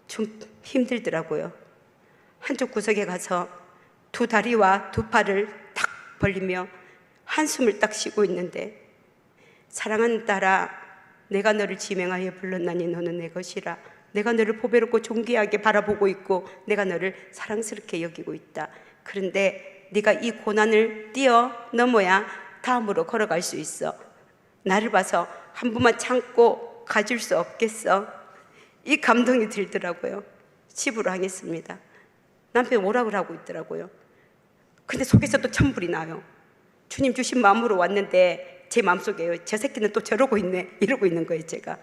좀 힘들더라고요. 한쪽 구석에 가서 2 다리와 2 팔을 탁 벌리며 한숨을 딱 쉬고 있는데, 사랑하는 딸아, 내가 너를 지명하여 불렀나니 너는 내 것이라. 내가 너를 보배롭고 존귀하게 바라보고 있고 내가 너를 사랑스럽게 여기고 있다. 그런데 네가 이 고난을 뛰어넘어야 다음으로 걸어갈 수 있어. 나를 봐서 한 번만 참고 가줄 수 없겠어? 이 감동이 들더라고요. 집으로 향했습니다. 남편이 오라고 하고 있더라고요. 근데 속에서 또 천불이 나요. 주님 주신 마음으로 왔는데 제 마음속에요, 저 새끼는 또 저러고 있네 이러고 있는 거예요. 제가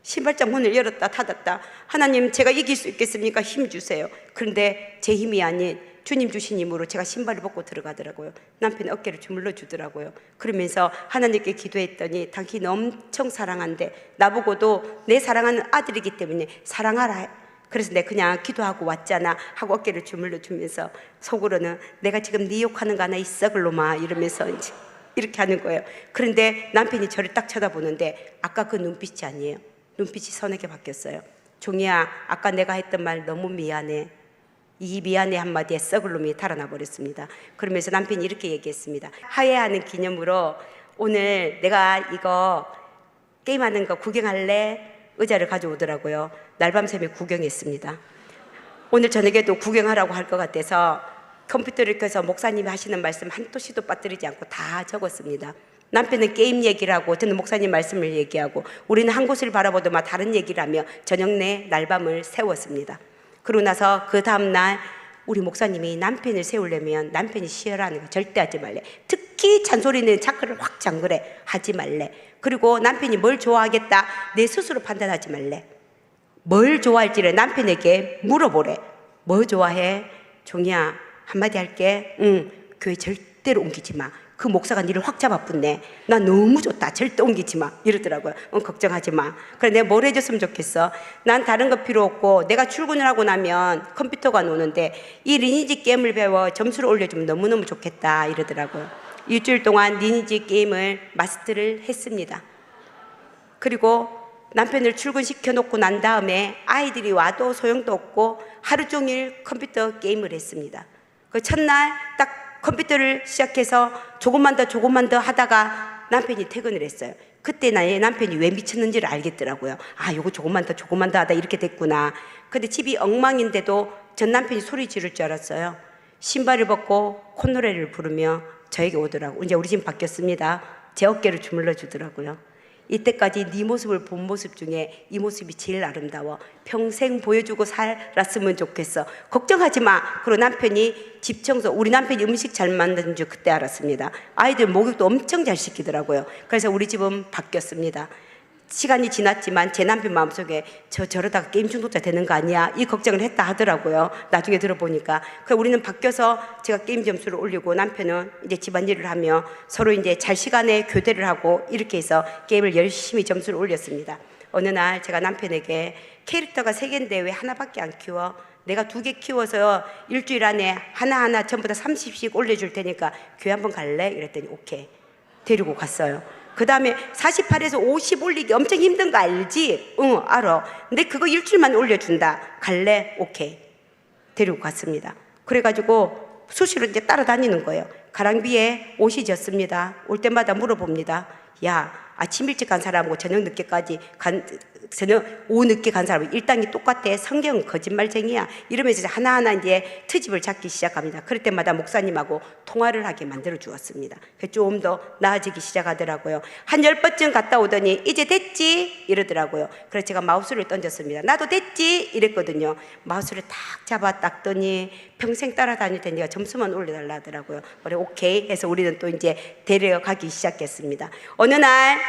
신발장 문을 열었다 닫았다. 하나님, 제가 이길 수 있겠습니까? 힘 주세요. 그런데 제 힘이 아닌 주님 주신 힘으로 제가 신발을 벗고 들어가더라고요. 남편이 어깨를 주물러 주더라고요. 그러면서 하나님께 기도했더니 당신이 엄청 사랑한대, 나보고도 내 사랑하는 아들이기 때문에 사랑하라. 그래서 내가 그냥 기도하고 왔잖아 하고 어깨를 주물러 주면서 속으로는 내가 지금 네 욕하는 거 하나 있어 글로마 이러면서 이제 이렇게 하는 거예요. 그런데 남편이 저를 딱 쳐다보는데 아까 그 눈빛이 아니에요. 눈빛이 선하게 바뀌었어요. 종이야, 아까 내가 했던 말 너무 미안해. 이 미안해 한마디에 썩을 놈이 달아나 버렸습니다. 그러면서 남편이 이렇게 얘기했습니다. 화해하는 기념으로 오늘 내가 이거 게임하는 거 구경할래? 의자를 가져오더라고요. 날밤새며 구경했습니다. 오늘 저녁에도 구경하라고 할 것 같아서 컴퓨터를 켜서 목사님이 하시는 말씀 한도 시도 빠뜨리지 않고 다 적었습니다. 남편은 게임 얘기를 하고 저는 목사님 말씀을 얘기하고 우리는 한 곳을 바라보더만 다른 얘기를 하며 저녁 내 날밤을 세웠습니다. 그러고 나서 그 다음날 우리 목사님이 남편을 세우려면 남편이 쉬어라는 거 절대 하지 말래. 특히 잔소리는 차크를 확 잠그래. 하지 말래. 그리고 남편이 뭘 좋아하겠다 내 스스로 판단하지 말래. 뭘 좋아할지를 남편에게 물어보래. 뭐 좋아해? 종이야, 한마디 할게. 교회 절대로 옮기지 마. 그 목사가 니를 확 잡아붙네. 나 너무 좋다. 절대 옮기지 마. 이러더라고요. 걱정하지 마. 그래, 내가 뭘 해줬으면 좋겠어? 난 다른 거 필요 없고 내가 출근을 하고 나면 컴퓨터가 노는데 이 리니지 게임을 배워 점수를 올려주면 너무너무 좋겠다. 이러더라고요. 일주일 동안 리니지 게임을 마스터를 했습니다. 그리고 남편을 출근시켜 놓고 난 다음에 아이들이 와도 소용도 없고 하루 종일 컴퓨터 게임을 했습니다. 그 첫날 딱 컴퓨터를 시작해서 조금만 더 하다가 남편이 퇴근을 했어요. 그때 나의 남편이 왜 미쳤는지를 알겠더라고요. 아, 요거 조금만 더 하다 이렇게 됐구나. 근데 집이 엉망인데도 전 남편이 소리 지를 줄 알았어요. 신발을 벗고 콧노래를 부르며 저에게 오더라고. 이제 우리 집 바뀌었습니다. 제 어깨를 주물러 주더라고요. 이때까지 네 모습을 본 모습 중에 이 모습이 제일 아름다워. 평생 보여주고 살았으면 좋겠어. 걱정하지 마. 그리고 남편이 집 청소, 우리 남편이 음식 잘 만드는 줄 그때 알았습니다. 아이들 목욕도 엄청 잘 시키더라고요. 그래서 우리 집은 바뀌었습니다. 시간이 지났지만 제 남편 마음속에 저러다가 게임 중독자 되는 거 아니야? 이 걱정을 했다 하더라고요. 나중에 들어보니까. 그래서 우리는 바뀌어서 제가 게임 점수를 올리고 남편은 이제 집안일을 하며 서로 이제 잘 시간에 교대를 하고 이렇게 해서 게임을 열심히 점수를 올렸습니다. 어느 날 제가 남편에게 캐릭터가 3개인데 왜 하나밖에 안 키워? 내가 2개 키워서 일주일 안에 하나하나 전부 다 30씩 올려줄 테니까 교회 한번 갈래? 이랬더니 오케이. 데리고 갔어요. 그 다음에 48에서 50 올리기 엄청 힘든 거 알지? 응, 알아. 근데 그거 일주일만 올려준다. 갈래? 오케이. 데리고 갔습니다. 그래가지고 수시로 이제 따라다니는 거예요. 가랑비에 옷이 졌습니다. 올 때마다 물어봅니다. 야, 아침 일찍 간 사람하고 저녁 오후 늦게 간 사람은 일당이 똑같아. 성경은 거짓말쟁이야. 이러면서 하나하나 이제 트집을 잡기 시작합니다. 그럴 때마다 목사님하고 통화를 하게 만들어 주었습니다. 좀 더 나아지기 시작하더라고요. 한 10번쯤 갔다 오더니 이제 됐지? 이러더라고요. 그래서 제가 마우스를 던졌습니다. 나도 됐지? 이랬거든요. 마우스를 딱 잡아 닦더니 평생 따라다닐 때 네가 점수만 올려달라 하더라고요. 그래 오케이 해서 우리는 또 이제 데려가기 시작했습니다. 어느 날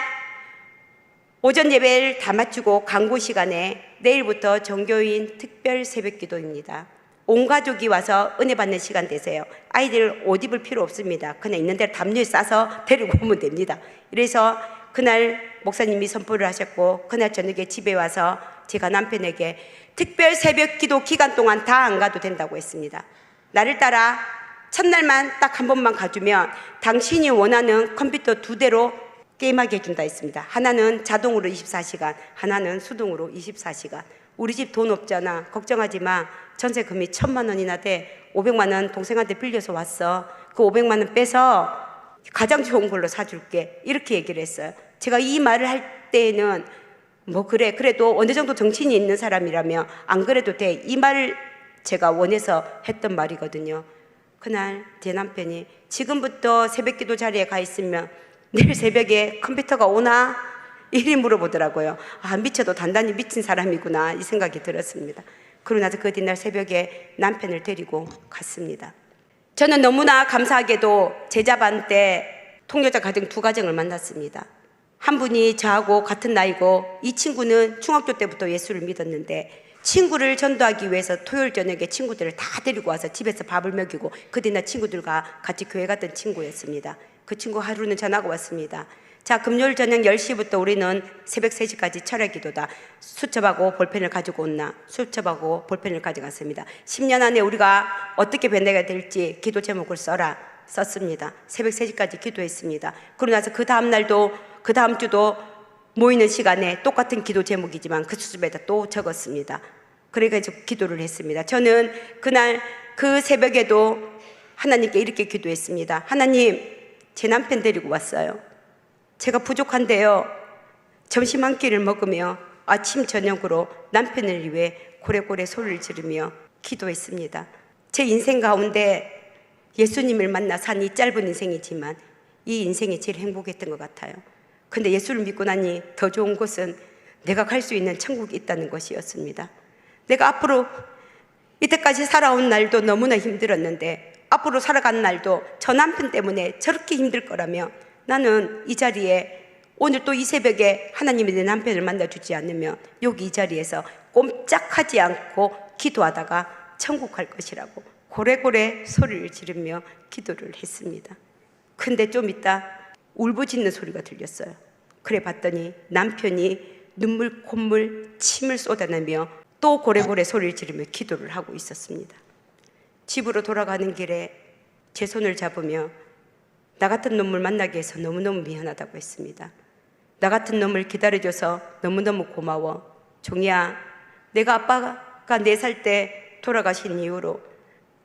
오전 예배를 다 마치고 강구 시간에 내일부터 종교인 특별 새벽 기도입니다. 온 가족이 와서 은혜 받는 시간 되세요. 아이들 옷 입을 필요 없습니다. 그냥 있는 대로 담요에 싸서 데리고 오면 됩니다. 그래서 그날 목사님이 선포를 하셨고 그날 저녁에 집에 와서 제가 남편에게 특별 새벽 기도 기간 동안 다 안 가도 된다고 했습니다. 나를 따라 첫날만 딱 한 번만 가주면 당신이 원하는 컴퓨터 2대로 게임하게 해준다 했습니다. 하나는 자동으로 24시간, 하나는 수동으로 24시간. 우리 집 돈 없잖아. 걱정하지 마. 전세금이 1,000만 원이나 돼. 500만 원 동생한테 빌려서 왔어. 그 500만 원 빼서 가장 좋은 걸로 사줄게. 이렇게 얘기를 했어요. 제가 이 말을 할 때에는 뭐 그래 그래도 어느 정도 정신이 있는 사람이라면 안 그래도 돼. 이 말을 제가 원해서 했던 말이거든요. 그날 제 남편이 지금부터 새벽기도 자리에 가 있으면 내일 새벽에 컴퓨터가 오나? 이리 물어보더라고요. 아, 미쳐도 단단히 미친 사람이구나 이 생각이 들었습니다. 그러고 나서 그 뒷날 새벽에 남편을 데리고 갔습니다. 저는 너무나 감사하게도 제자반 때 통역자 가정 2가정을 만났습니다. 한 분이 저하고 같은 나이고 이 친구는 중학교 때부터 예수를 믿었는데 친구를 전도하기 위해서 토요일 저녁에 친구들을 다 데리고 와서 집에서 밥을 먹이고 그 뒤날 친구들과 같이 교회 갔던 친구였습니다. 그 친구 하루는 전화가 왔습니다. 자, 금요일 저녁 10시부터 우리는 새벽 3시까지 철야 기도다. 수첩하고 볼펜을 가지고 온나? 수첩하고 볼펜을 가져갔습니다. 10년 안에 우리가 어떻게 변해가 될지 기도 제목을 써라. 썼습니다. 새벽 3시까지 기도했습니다. 그러고 나서 그 다음 날도 그 다음 주도 모이는 시간에 똑같은 기도 제목이지만 그 수첩에다 또 적었습니다. 그래서 기도를 했습니다. 저는 그날 그 새벽에도 하나님께 이렇게 기도했습니다. 하나님, 제 남편 데리고 왔어요. 제가 부족한데요. 점심 한 끼를 먹으며 아침 저녁으로 남편을 위해 고래고래 소리를 지르며 기도했습니다. 제 인생 가운데 예수님을 만나 산 이 짧은 인생이지만 이 인생이 제일 행복했던 것 같아요. 근데 예수를 믿고 나니 더 좋은 것은 내가 갈 수 있는 천국이 있다는 것이었습니다. 내가 앞으로 이때까지 살아온 날도 너무나 힘들었는데 앞으로 살아간 날도 저 남편 때문에 저렇게 힘들 거라며 나는 이 자리에 오늘 또 이 새벽에 하나님이 내 남편을 만나주지 않으면 여기 이 자리에서 꼼짝하지 않고 기도하다가 천국 갈 것이라고 고래고래 소리를 지르며 기도를 했습니다. 근데 좀 있다 울부짖는 소리가 들렸어요. 그래 봤더니 남편이 눈물 콧물 침을 쏟아내며 또 고래고래 소리를 지르며 기도를 하고 있었습니다. 집으로 돌아가는 길에 제 손을 잡으며 나 같은 놈을 만나게 해서 너무너무 미안하다고 했습니다. 나 같은 놈을 기다려줘서 너무너무 고마워. 종이야, 내가 아빠가 4살 때 돌아가신 이후로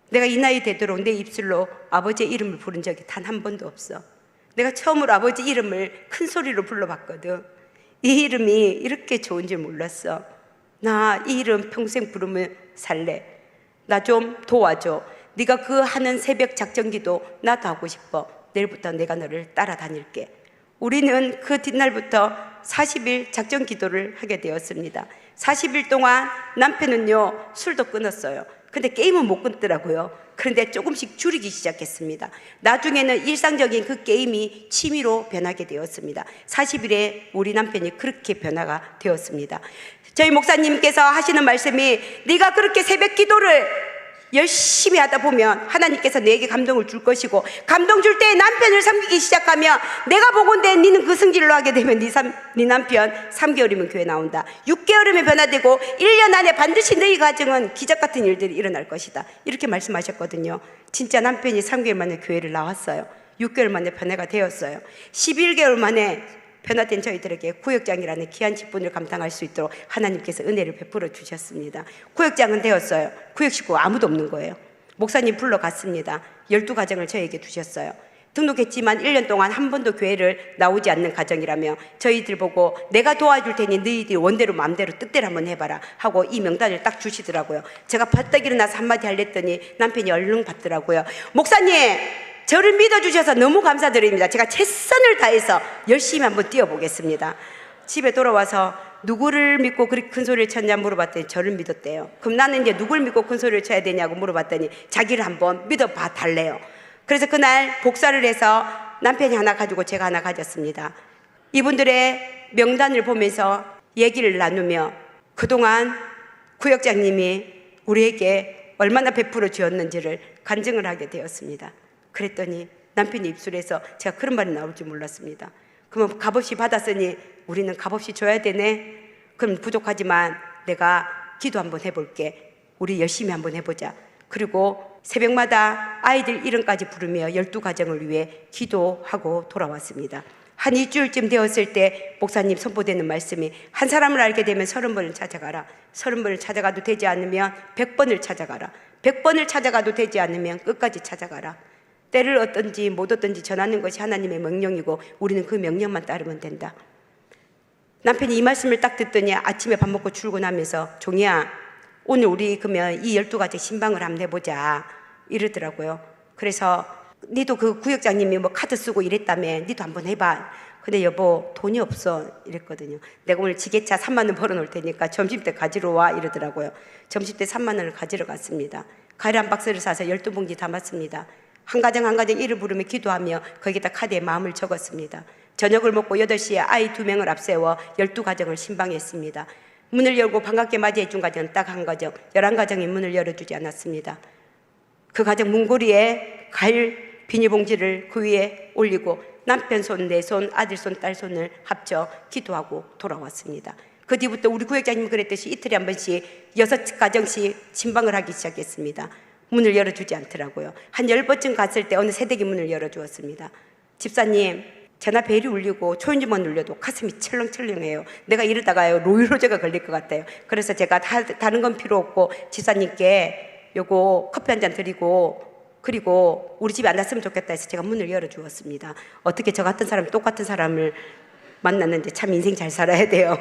내가 이 나이 되도록 내 입술로 아버지의 이름을 부른 적이 단 한 번도 없어. 내가 처음으로 아버지 이름을 큰 소리로 불러봤거든. 이 이름이 이렇게 좋은 줄 몰랐어. 나 이 이름 평생 부르면 살래. 나 좀 도와줘. 네가 그 하는 새벽 작전기도 나도 하고 싶어. 내일부터 내가 너를 따라다닐게. 우리는 그 뒷날부터 40일 작전기도를 하게 되었습니다. 40일 동안 남편은요 술도 끊었어요. 근데 게임은 못 끊더라고요. 그런데 조금씩 줄이기 시작했습니다. 나중에는 일상적인 그 게임이 취미로 변하게 되었습니다. 40일에 우리 남편이 그렇게 변화가 되었습니다. 저희 목사님께서 하시는 말씀이 네가 그렇게 새벽 기도를 열심히 하다 보면 하나님께서 내게 감동을 줄 것이고 감동 줄 때 남편을 섬기기 시작하면 내가 보건대 니는 그 승질로 하게 되면 네 남편 3개월이면 교회 나온다. 6개월이면 변화되고 1년 안에 반드시 너희 가정은 기적 같은 일들이 일어날 것이다. 이렇게 말씀하셨거든요. 진짜 남편이 3개월 만에 교회를 나왔어요. 6개월 만에 변화가 되었어요. 11개월 만에 변화된 저희들에게 구역장이라는 귀한 직분을 감당할 수 있도록 하나님께서 은혜를 베풀어 주셨습니다. 구역장은 되었어요. 구역 식구 아무도 없는 거예요. 목사님 불러갔습니다. 12가정을 저에게 두셨어요. 등록했지만 1년 동안 한 번도 교회를 나오지 않는 가정이라며 저희들 보고 내가 도와줄 테니 너희들이 원대로 마음대로 뜻대로 한번 해봐라 하고 이 명단을 딱 주시더라고요. 제가 벌떡 일어나서 한마디 하랬더니 남편이 얼른 받더라고요. 목사님, 저를 믿어주셔서 너무 감사드립니다. 제가 최선을 다해서 열심히 한번 뛰어보겠습니다. 집에 돌아와서 누구를 믿고 그렇게 큰 소리를 쳤냐 물어봤더니 저를 믿었대요. 그럼 나는 이제 누굴 믿고 큰 소리를 쳐야 되냐고 물어봤더니 자기를 한번 믿어봐 달래요. 그래서 그날 복사를 해서 남편이 하나 가지고 제가 하나 가졌습니다. 이분들의 명단을 보면서 얘기를 나누며 그동안 구역장님이 우리에게 얼마나 베풀어 주었는지를 간증을 하게 되었습니다. 그랬더니 남편이 입술에서 제가 그런 말이 나올 줄 몰랐습니다. 그러면 값없이 받았으니 우리는 값없이 줘야 되네. 그럼 부족하지만 내가 기도 한번 해볼게. 우리 열심히 한번 해보자. 그리고 새벽마다 아이들 이름까지 부르며 12가정을 위해 기도하고 돌아왔습니다. 한 2주일쯤 되었을 때 목사님 선포되는 말씀이 한 사람을 알게 되면 30번을 찾아가라. 30번을 찾아가도 되지 않으면 100번을 찾아가라. 100번을 찾아가도 되지 않으면 끝까지 찾아가라. 때를 얻든지 못 얻든지 전하는 것이 하나님의 명령이고 우리는 그 명령만 따르면 된다. 남편이 이 말씀을 딱 듣더니 아침에 밥 먹고 출근하면서 종이야, 오늘 우리 그러면 이 12가지 신방을 한번 해보자 이러더라고요. 그래서 니도 그 구역장님이 뭐 카드 쓰고 이랬다며 니도 한번 해봐. 근데 여보 돈이 없어 이랬거든요. 내가 오늘 지게차 3만 원 벌어놓을 테니까 점심때 가지러 와 이러더라고요. 점심때 3만 원을 가지러 갔습니다. 과일 한 박스를 사서 12봉지 담았습니다. 한 가정 한 가정 이를 부르며 기도하며 거기다 카드에 마음을 적었습니다. 저녁을 먹고 8시에 아이 2명을 앞세워 12가정을 신방했습니다. 문을 열고 반갑게 맞이해 준 가정은 딱 한 가정, 11가정이 문을 열어주지 않았습니다. 그 가정 문고리에 과일 비닐봉지를 그 위에 올리고 남편 손, 내 손, 아들 손, 딸 손을 합쳐 기도하고 돌아왔습니다. 그 뒤부터 우리 구역장님이 그랬듯이 이틀에 한 번씩 6가정씩 신방을 하기 시작했습니다. 문을 열어주지 않더라고요. 한 10번쯤 갔을 때 어느 새댁이 문을 열어주었습니다. 집사님, 전화 벨이 울리고 초인지만 눌려도 가슴이 철렁철렁해요. 내가 이러다가요 노이로제가 걸릴 것 같아요. 그래서 제가 다른 건 필요 없고 집사님께 요거 커피 한 잔 드리고 그리고 우리 집에 안 왔으면 좋겠다 해서 제가 문을 열어주었습니다. 어떻게 저 같은 사람 똑같은 사람을 만났는데 참 인생 잘 살아야 돼요.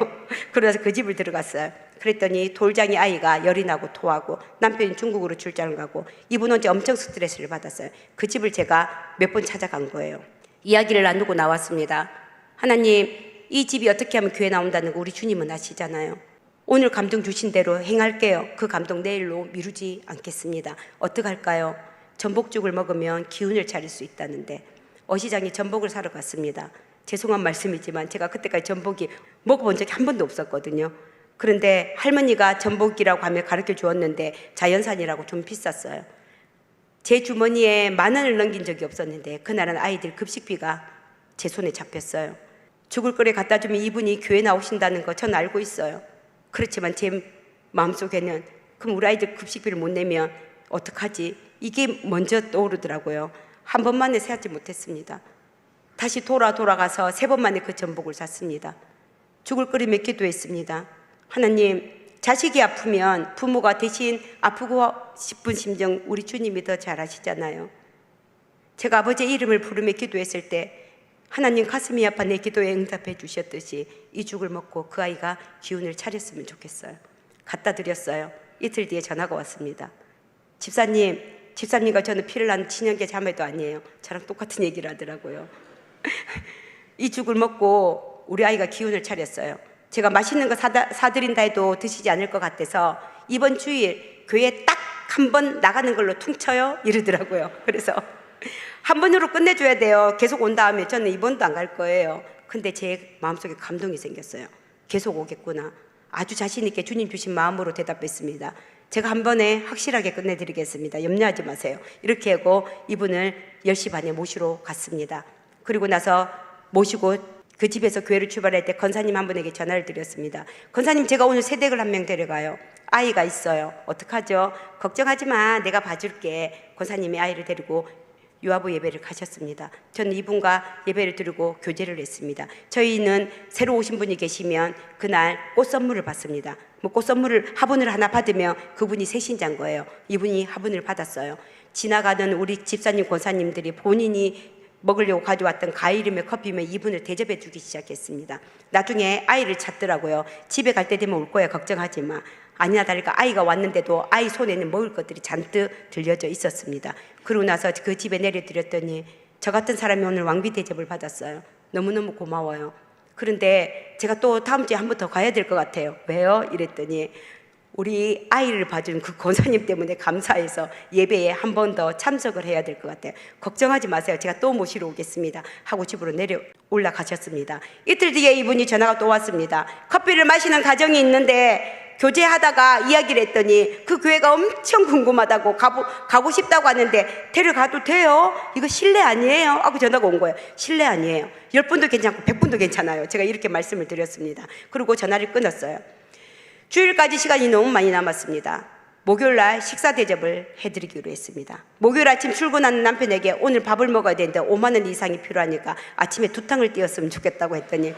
그래서 그 집을 들어갔어요. 그랬더니 돌장이 아이가 열이 나고 토하고 남편이 중국으로 출장을 가고 이분은 이제 엄청 스트레스를 받았어요. 그 집을 제가 몇 번 찾아간 거예요. 이야기를 나누고 나왔습니다. 하나님, 이 집이 어떻게 하면 교회 나온다는 거 우리 주님은 아시잖아요. 오늘 감동 주신 대로 행할게요. 그 감동 내일로 미루지 않겠습니다. 어떡할까요? 전복죽을 먹으면 기운을 차릴 수 있다는데 어시장에 전복을 사러 갔습니다. 죄송한 말씀이지만 제가 그때까지 전복이 먹어본 적이 한 번도 없었거든요. 그런데 할머니가 전복이라고 하며 가르쳐 주었는데 자연산이라고 좀 비쌌어요. 제 주머니에 10,000원을 넘긴 적이 없었는데 그날은 아이들 급식비가 제 손에 잡혔어요. 죽을 거리 갖다 주면 이분이 교회 나오신다는 거 전 알고 있어요. 그렇지만 제 마음속에는 그럼 우리 아이들 급식비를 못 내면 어떡하지? 이게 먼저 떠오르더라고요. 한 번만에 세하지 못했습니다. 다시 돌아가서 3번 만에 그 전복을 샀습니다. 죽을 거리며 기도했습니다. 하나님, 자식이 아프면 부모가 대신 아프고 싶은 심정 우리 주님이 더 잘 아시잖아요. 제가 아버지의 이름을 부르며 기도했을 때 하나님 가슴이 아파 내 기도에 응답해 주셨듯이 이 죽을 먹고 그 아이가 기운을 차렸으면 좋겠어요. 갖다 드렸어요. 이틀 뒤에 전화가 왔습니다. 집사님과 저는 피를 난 친형제 자매도 아니에요. 저랑 똑같은 얘기를 하더라고요. 이 죽을 먹고 우리 아이가 기운을 차렸어요. 제가 맛있는 거 사드린다 해도 드시지 않을 것 같아서 이번 주일 교회 딱 한 번 나가는 걸로 퉁쳐요 이러더라고요. 그래서 한 번으로 끝내줘야 돼요. 계속 온 다음에 저는 이번도 안 갈 거예요. 근데 제 마음속에 감동이 생겼어요. 계속 오겠구나. 아주 자신 있게 주님 주신 마음으로 대답했습니다. 제가 한 번에 확실하게 끝내드리겠습니다. 염려하지 마세요. 이렇게 하고 이분을 10시 반에 모시러 갔습니다. 그리고 나서 모시고 그 집에서 교회를 출발할 때 권사님 한 분에게 전화를 드렸습니다. 권사님, 제가 오늘 새댁을 한 명 데려가요. 아이가 있어요. 어떡하죠? 걱정하지 마. 내가 봐줄게. 권사님이 아이를 데리고 유아부 예배를 가셨습니다. 저는 이분과 예배를 드리고 교제를 했습니다. 저희는 새로 오신 분이 계시면 그날 꽃 선물을 받습니다. 꽃 선물을 화분을 하나 받으면 그분이 새신자인 거예요. 이분이 화분을 받았어요. 지나가는 우리 집사님, 권사님들이 본인이 먹으려고 가져왔던 과일이며 커피며 이분을 대접해 주기 시작했습니다. 나중에 아이를 찾더라고요. 집에 갈 때 되면 올 거야, 걱정하지 마. 아니나 다를까 아이가 왔는데도 아이 손에는 먹을 것들이 잔뜩 들려져 있었습니다. 그러고 나서 그 집에 내려드렸더니 저 같은 사람이 오늘 왕비 대접을 받았어요. 너무너무 고마워요. 그런데 제가 또 다음 주에 한 번 더 가야 될 것 같아요. 왜요? 이랬더니 우리 아이를 봐준 그 권사님 때문에 감사해서 예배에 한 번 더 참석을 해야 될 것 같아요. 걱정하지 마세요. 제가 또 모시러 오겠습니다 하고 집으로 올라가셨습니다. 이틀 뒤에 이분이 전화가 또 왔습니다. 커피를 마시는 가정이 있는데 교제하다가 이야기를 했더니 그 교회가 엄청 궁금하다고 가고 싶다고 하는데 데려가도 돼요? 이거 실례 아니에요? 하고 전화가 온 거예요. 실례 아니에요. 10분도 괜찮고 100분도 괜찮아요. 제가 이렇게 말씀을 드렸습니다. 그리고 전화를 끊었어요. 주일까지 시간이 너무 많이 남았습니다. 목요일날 식사 대접을 해드리기로 했습니다. 목요일 아침 출근하는 남편에게 오늘 밥을 먹어야 되는데 5만 원 이상이 필요하니까 아침에 2탕을 띄웠으면 좋겠다고 했더니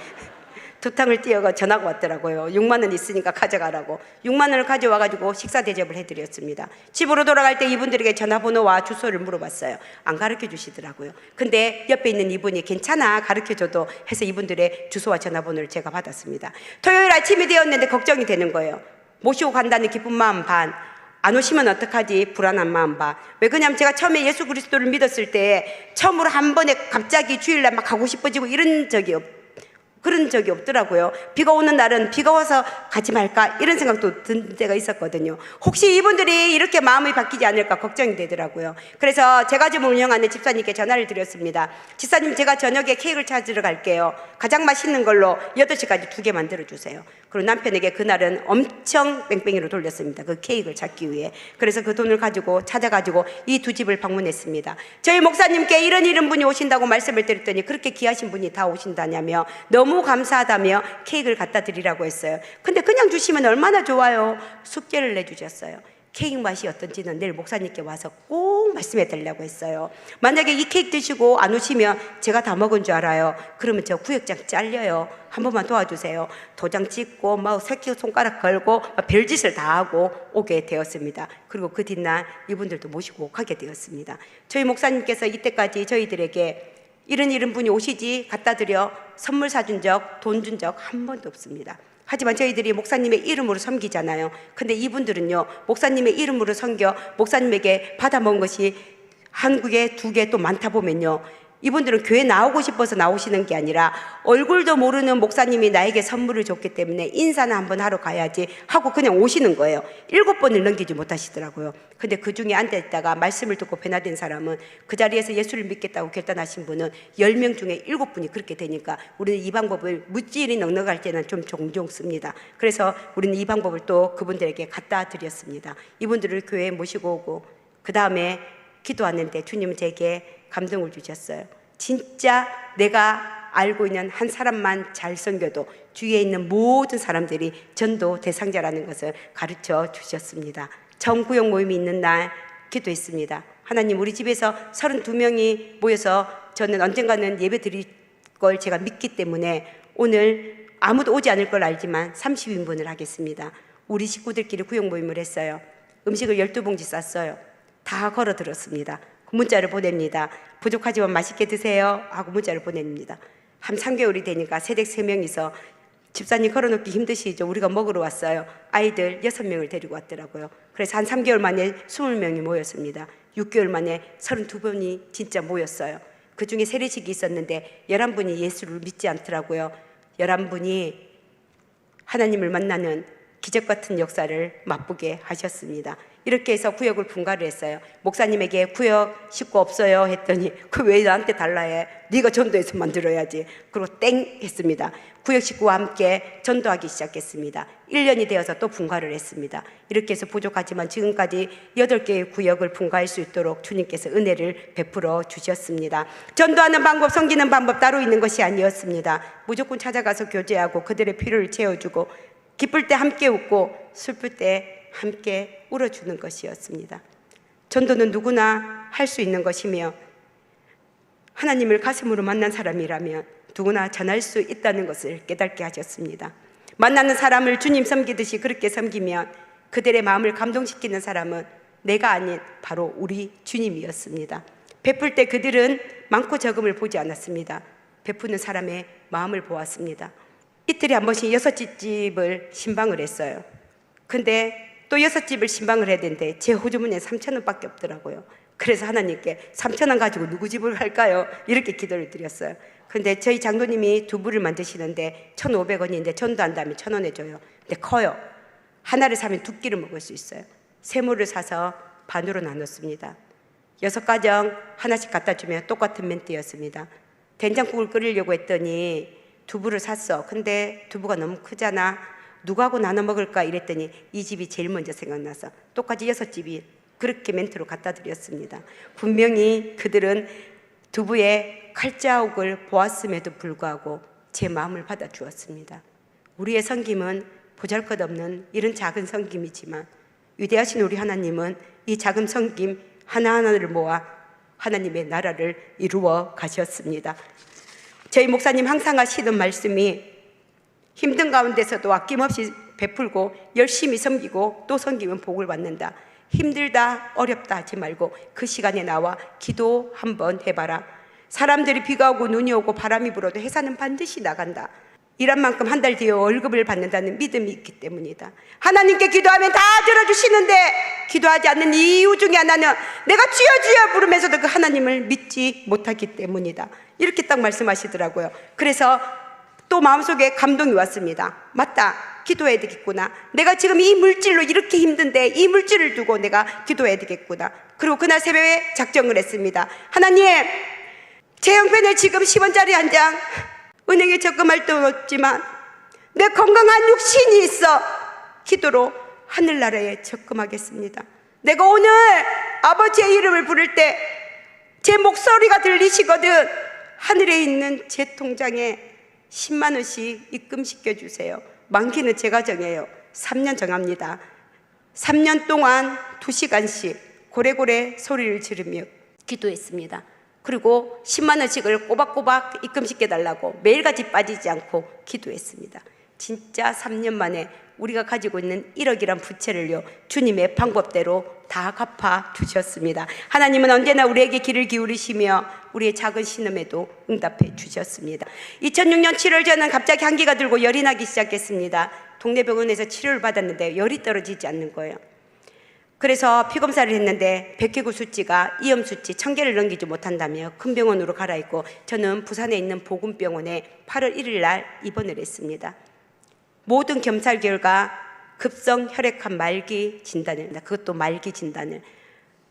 2탕을 띄어가 전화가 왔더라고요. 6만 원 있으니까 가져가라고. 6만 원을 가져와가지고 식사 대접을 해드렸습니다. 집으로 돌아갈 때 이분들에게 전화번호와 주소를 물어봤어요. 안 가르쳐 주시더라고요. 근데 옆에 있는 이분이 괜찮아, 가르쳐줘도 해서 이분들의 주소와 전화번호를 제가 받았습니다. 토요일 아침이 되었는데 걱정이 되는 거예요. 모시고 간다는 기쁜 마음 반, 안 오시면 어떡하지? 불안한 마음 반. 왜 그러냐면 제가 처음에 예수 그리스도를 믿었을 때 처음으로 한 번에 갑자기 주일날 막 가고 싶어지고 그런 적이 없더라고요. 비가 오는 날은 비가 와서 가지 말까 이런 생각도 든 때가 있었거든요. 혹시 이분들이 이렇게 마음이 바뀌지 않을까 걱정이 되더라고요. 그래서 제가 좀 운영하는 집사님께 전화를 드렸습니다. 집사님, 제가 저녁에 케이크를 찾으러 갈게요. 가장 맛있는 걸로 8시까지 2개 만들어주세요. 그리고 남편에게 그날은 엄청 뺑뺑이로 돌렸습니다. 그 케이크를 찾기 위해. 그래서 그 돈을 가지고 찾아가지고 이 2집을 방문했습니다. 저희 목사님께 이런 분이 오신다고 말씀을 드렸더니 그렇게 귀하신 분이 다 오신다냐며 너무 감사하다며 케이크를 갖다 드리라고 했어요. 근데 그냥 주시면 얼마나 좋아요. 숙제를 내주셨어요. 케이크 맛이 어떤지는 내일 목사님께 와서 꼭 말씀해 달라고 했어요. 만약에 이 케이크 드시고 안 오시면 제가 다 먹은 줄 알아요. 그러면 저 구역장 잘려요. 한 번만 도와주세요. 도장 찍고 막 새끼 손가락 걸고 별짓을 다 하고 오게 되었습니다. 그리고 그 뒷날 이분들도 모시고 가게 되었습니다. 저희 목사님께서 이때까지 저희들에게 이런 분이 오시지 갖다 드려 선물 사준 적, 돈 준 적 한 번도 없습니다. 하지만 저희들이 목사님의 이름으로 섬기잖아요. 근데 이분들은요, 목사님의 이름으로 섬겨 목사님에게 받아먹은 것이 한국에 2개 또 많다 보면요, 이분들은 교회 나오고 싶어서 나오시는 게 아니라 얼굴도 모르는 목사님이 나에게 선물을 줬기 때문에 인사는 한번 하러 가야지 하고 그냥 오시는 거예요. 7번을 넘기지 못하시더라고요. 근데 그 중에 앉아있다가 말씀을 듣고 변화된 사람은, 그 자리에서 예수를 믿겠다고 결단하신 분은 10명 중에 7분이 그렇게 되니까 우리는 이 방법을 무지일이 넉넉할 때는 좀 종종 씁니다. 그래서 우리는 이 방법을 또 그분들에게 갖다 드렸습니다. 이분들을 교회에 모시고 오고 그 다음에 기도하는데 주님은 제게 감동을 주셨어요. 진짜 내가 알고 있는 한 사람만 잘 섬겨도 주위에 있는 모든 사람들이 전도 대상자라는 것을 가르쳐 주셨습니다. 정구역 모임이 있는 날 기도했습니다. 하나님, 우리 집에서 32명이 모여서 저는 언젠가는 예배 드릴 걸 제가 믿기 때문에 오늘 아무도 오지 않을 걸 알지만 30인분을 하겠습니다. 우리 식구들끼리 구역 모임을 했어요. 음식을 12봉지 쌌어요. 다 걸어 들었습니다. 문자를 보냅니다. 부족하지만 맛있게 드세요 하고 문자를 보냅니다. 한 3개월이 되니까 새댁 3명이서 집사님 걸어놓기 힘드시죠? 우리가 먹으러 왔어요. 아이들 6명을 데리고 왔더라고요. 그래서 한 3개월 만에 20명이 모였습니다. 6개월 만에 32분이 진짜 모였어요. 그 중에 세례식이 있었는데 11분이 예수를 믿지 않더라고요. 11분이 하나님을 만나는 기적 같은 역사를 맛보게 하셨습니다. 이렇게 해서 구역을 분가를 했어요. 목사님에게 구역 식구 없어요 했더니 그 왜 나한테 달라 해? 네가 전도해서 만들어야지. 그리고 땡 했습니다. 구역 식구와 함께 전도하기 시작했습니다. 1년이 되어서 또 분가를 했습니다. 이렇게 해서 부족하지만 지금까지 8개의 구역을 분가할 수 있도록 주님께서 은혜를 베풀어 주셨습니다. 전도하는 방법, 섬기는 방법 따로 있는 것이 아니었습니다. 무조건 찾아가서 교제하고 그들의 필요를 채워주고 기쁠 때 함께 웃고 슬플 때 함께 울어주는 것이었습니다. 전도는 누구나 할 수 있는 것이며 하나님을 가슴으로 만난 사람이라면 누구나 전할 수 있다는 것을 깨닫게 하셨습니다. 만나는 사람을 주님 섬기듯이 그렇게 섬기면 그들의 마음을 감동시키는 사람은 내가 아닌 바로 우리 주님이었습니다. 베풀 때 그들은 많고 적음을 보지 않았습니다. 베푸는 사람의 마음을 보았습니다. 이틀에 한 번씩 6집을 신방을 했어요. 근데 또 6집을 신방을 해야 되는데 제 호주머니에 3,000원밖에 없더라고요. 그래서 하나님께 3,000원 가지고 누구 집을 갈까요? 이렇게 기도를 드렸어요. 근데 저희 장로님이 두부를 만드시는데 1,500원인데 전도 한다면 1,000원에 줘요. 근데 커요. 하나를 사면 2끼를 먹을 수 있어요. 세모를 사서 반으로 나눴습니다. 6가정 하나씩 갖다 주면 똑같은 멘트였습니다. 된장국을 끓이려고 했더니 두부를 샀어. 근데 두부가 너무 크잖아. 누구하고 나눠 먹을까 이랬더니 이 집이 제일 먼저 생각나서 똑같이 6집이 그렇게 멘트로 갖다 드렸습니다. 분명히 그들은 두부의 칼자국을 보았음에도 불구하고 제 마음을 받아 주었습니다. 우리의 섬김은 보잘것없는 이런 작은 섬김이지만 위대하신 우리 하나님은 이 작은 섬김 하나하나를 모아 하나님의 나라를 이루어 가셨습니다. 저희 목사님 항상 하시던 말씀이 힘든 가운데서도 아낌없이 베풀고 열심히 섬기고 또 섬기면 복을 받는다. 힘들다 어렵다 하지 말고 그 시간에 나와 기도 한번 해봐라. 사람들이 비가 오고 눈이 오고 바람이 불어도 회사는 반드시 나간다. 일한 만큼 한 달 뒤에 월급을 받는다는 믿음이 있기 때문이다. 하나님께 기도하면 다 들어주시는데 기도하지 않는 이유 중에 하나는 내가 주여 주여 부르면서도 그 하나님을 믿지 못하기 때문이다. 이렇게 딱 말씀하시더라고요. 그래서 또 마음속에 감동이 왔습니다. 맞다, 기도해야 되겠구나. 내가 지금 이 물질로 이렇게 힘든데 이 물질을 두고 내가 기도해야 되겠구나. 그리고 그날 새벽에 작정을 했습니다. 하나님, 제 형편에 지금 10원짜리 한 장 은행에 적금할 돈 없지만 내 건강한 육신이 있어 기도로 하늘나라에 적금하겠습니다. 내가 오늘 아버지의 이름을 부를 때 제 목소리가 들리시거든 하늘에 있는 제 통장에 10만 원씩 입금시켜 주세요. 만기는 제가 정해요. 3년 정합니다. 3년 동안 2시간씩 고래고래 소리를 지르며 기도했습니다. 그리고 10만 원씩을 꼬박꼬박 입금시켜달라고 매일같이 빠지지 않고 기도했습니다. 진짜 3년 만에 우리가 가지고 있는 1억이란 부채를요 주님의 방법대로 다 갚아 주셨습니다. 하나님은 언제나 우리에게 귀를 기울이시며 우리의 작은 신음에도 응답해 주셨습니다. 2006년 7월 저는 갑자기 감기가 들고 열이 나기 시작했습니다. 동네 병원에서 치료를 받았는데 열이 떨어지지 않는 거예요. 그래서 피검사를 했는데 백혈구 수치가 이염 수치 1000개를 넘기지 못한다며 큰 병원으로 가라 했고 저는 부산에 있는 보건병원에 8월 1일 날 입원을 했습니다. 모든 검사 결과 급성 혈액암 말기 진단을, 그것도 말기 진단을.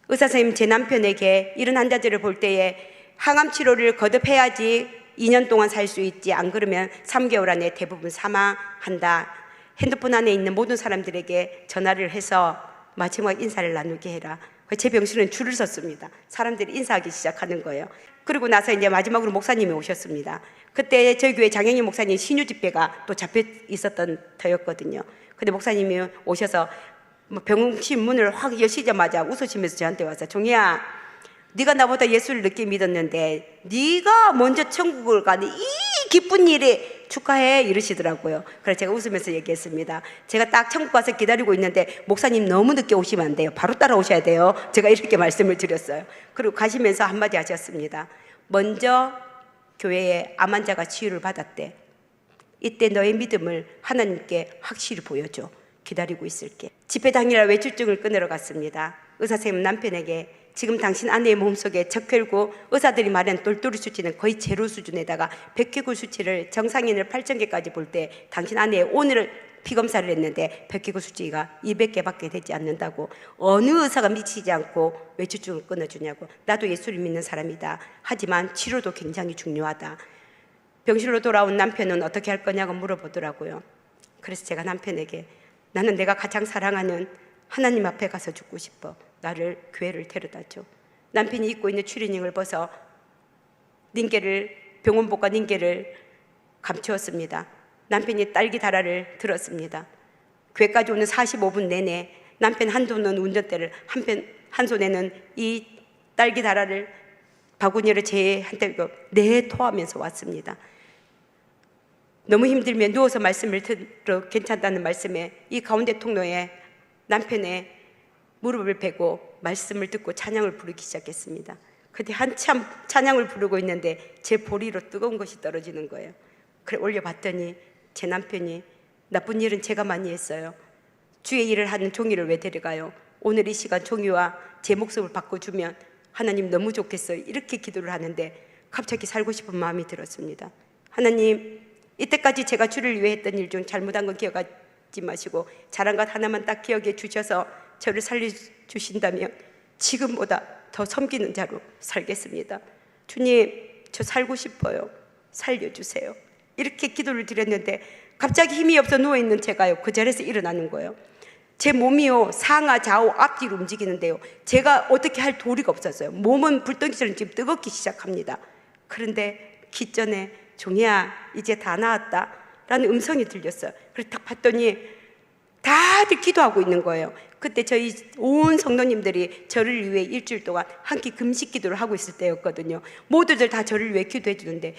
의사 선생님, 제 남편에게 이런 환자들을 볼 때에 항암 치료를 거듭해야지 2년 동안 살 수 있지, 안 그러면 3개월 안에 대부분 사망한다. 핸드폰 안에 있는 모든 사람들에게 전화를 해서 마지막 인사를 나누게 해라. 제 병실은 줄을 섰습니다. 사람들이 인사하기 시작하는 거예요. 그리고 나서 이제 마지막으로 목사님이 오셨습니다. 그때 저희 교회 장영희 목사님 신유 집회가 또 잡혀 있었던 터였거든요. 근데 목사님이 오셔서 병실 문을 확 여시자마자 웃으시면서 저한테 와서 종희야, 네가 나보다 예수를 늦게 믿었는데 네가 먼저 천국을 가는 이 기쁜 일에 축하해 이러시더라고요. 그래서 제가 웃으면서 얘기했습니다. 제가 딱 천국 가서 기다리고 있는데 목사님 너무 늦게 오시면 안 돼요. 바로 따라오셔야 돼요. 제가 이렇게 말씀을 드렸어요. 그리고 가시면서 한마디 하셨습니다. 먼저 교회에 암 환자가 치유를 받았대. 이때 너의 믿음을 하나님께 확실히 보여줘. 기다리고 있을게. 집회 당일날 외출증을 끊으러 갔습니다. 의사 선생님 남편에게 지금 당신 아내의 몸속에 적혈구, 의사들이 말하는 똘똘이 수치는 거의 제로 수준에다가 백혈구 수치를 정상인을 8,000개까지 볼 때 당신 아내의 오늘 피검사를 했는데 백혈구 수치가 200개밖에 되지 않는다고. 어느 의사가 미치지 않고 외출증을 끊어주냐고. 나도 예수를 믿는 사람이다. 하지만 치료도 굉장히 중요하다. 병실로 돌아온 남편은 어떻게 할 거냐고 물어보더라고요. 그래서 제가 남편에게 나는 내가 가장 사랑하는 하나님 앞에 가서 죽고 싶어. 나를 교회를 데려다줘. 남편이 입고 있는 추리닝을 벗어 병원복과 닌게를 감추었습니다. 남편이 딸기 다라를 들었습니다. 교회까지 오는 45분 내내 남편 한 손은 운전대를, 한 손에는 이 딸기 다라를 바구니를 제한테 내토하면서 왔습니다. 너무 힘들면 누워서 말씀을 들어 괜찮다는 말씀에 이 가운데 통로에 남편의 무릎을 베고 말씀을 듣고 찬양을 부르기 시작했습니다. 근데 한참 찬양을 부르고 있는데 제 보리로 뜨거운 것이 떨어지는 거예요. 그래 올려봤더니 제 남편이 나쁜 일은 제가 많이 했어요. 주의 일을 하는 종이를 왜 데려가요? 오늘 이 시간 종이와 제 목숨을 바꿔주면 하나님 너무 좋겠어요. 이렇게 기도를 하는데 갑자기 살고 싶은 마음이 들었습니다. 하나님, 이때까지 제가 주를 위해 했던 일 중 잘못한 건 기억하지 마시고 잘한 것 하나만 딱 기억해 주셔서 저를 살려주신다면 지금보다 더 섬기는 자로 살겠습니다. 주님, 저 살고 싶어요. 살려주세요. 이렇게 기도를 드렸는데 갑자기 힘이 없어 누워있는 제가요, 그 자리에서 일어나는 거예요. 제 몸이요, 상하 좌우 앞뒤로 움직이는데요, 제가 어떻게 할 도리가 없었어요. 몸은 불덩이처럼 지금 뜨겁기 시작합니다. 그런데 기전에 종이야 이제 다 나았다 라는 음성이 들렸어요. 그래서 딱 봤더니 다들 기도하고 있는 거예요. 그때 저희 온 성도님들이 저를 위해 일주일 동안 한 끼 금식 기도를 하고 있을 때였거든요. 모두들 다 저를 위해 기도해 주는데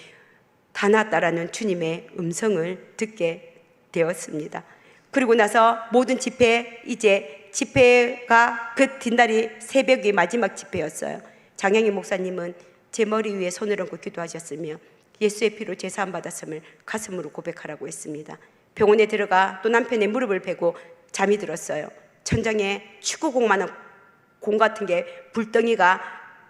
다 나았다라는 주님의 음성을 듣게 되었습니다. 그리고 나서 모든 집회, 이제 집회가 그 뒷날이 새벽이 마지막 집회였어요. 장영희 목사님은 제 머리 위에 손을 얹고 기도하셨으며 예수의 피로 제사함 받았음을 가슴으로 고백하라고 했습니다. 병원에 들어가 또 남편의 무릎을 베고 잠이 들었어요. 천장에 축구공만한 공 같은 게 불덩이가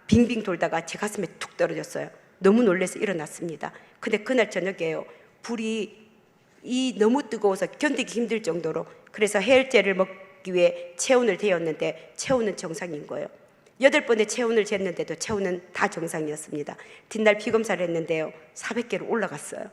빙빙 돌다가 제 가슴에 툭 떨어졌어요. 너무 놀라서 일어났습니다. 근데 그날 저녁에요, 불이 너무 뜨거워서 견디기 힘들 정도로, 그래서 해열제를 먹기 위해 체온을 재었는데 체온은 정상인 거예요. 8번의 체온을 쟀는데도 체온은 다 정상이었습니다. 뒷날 피검사를 했는데요, 400개로 올라갔어요.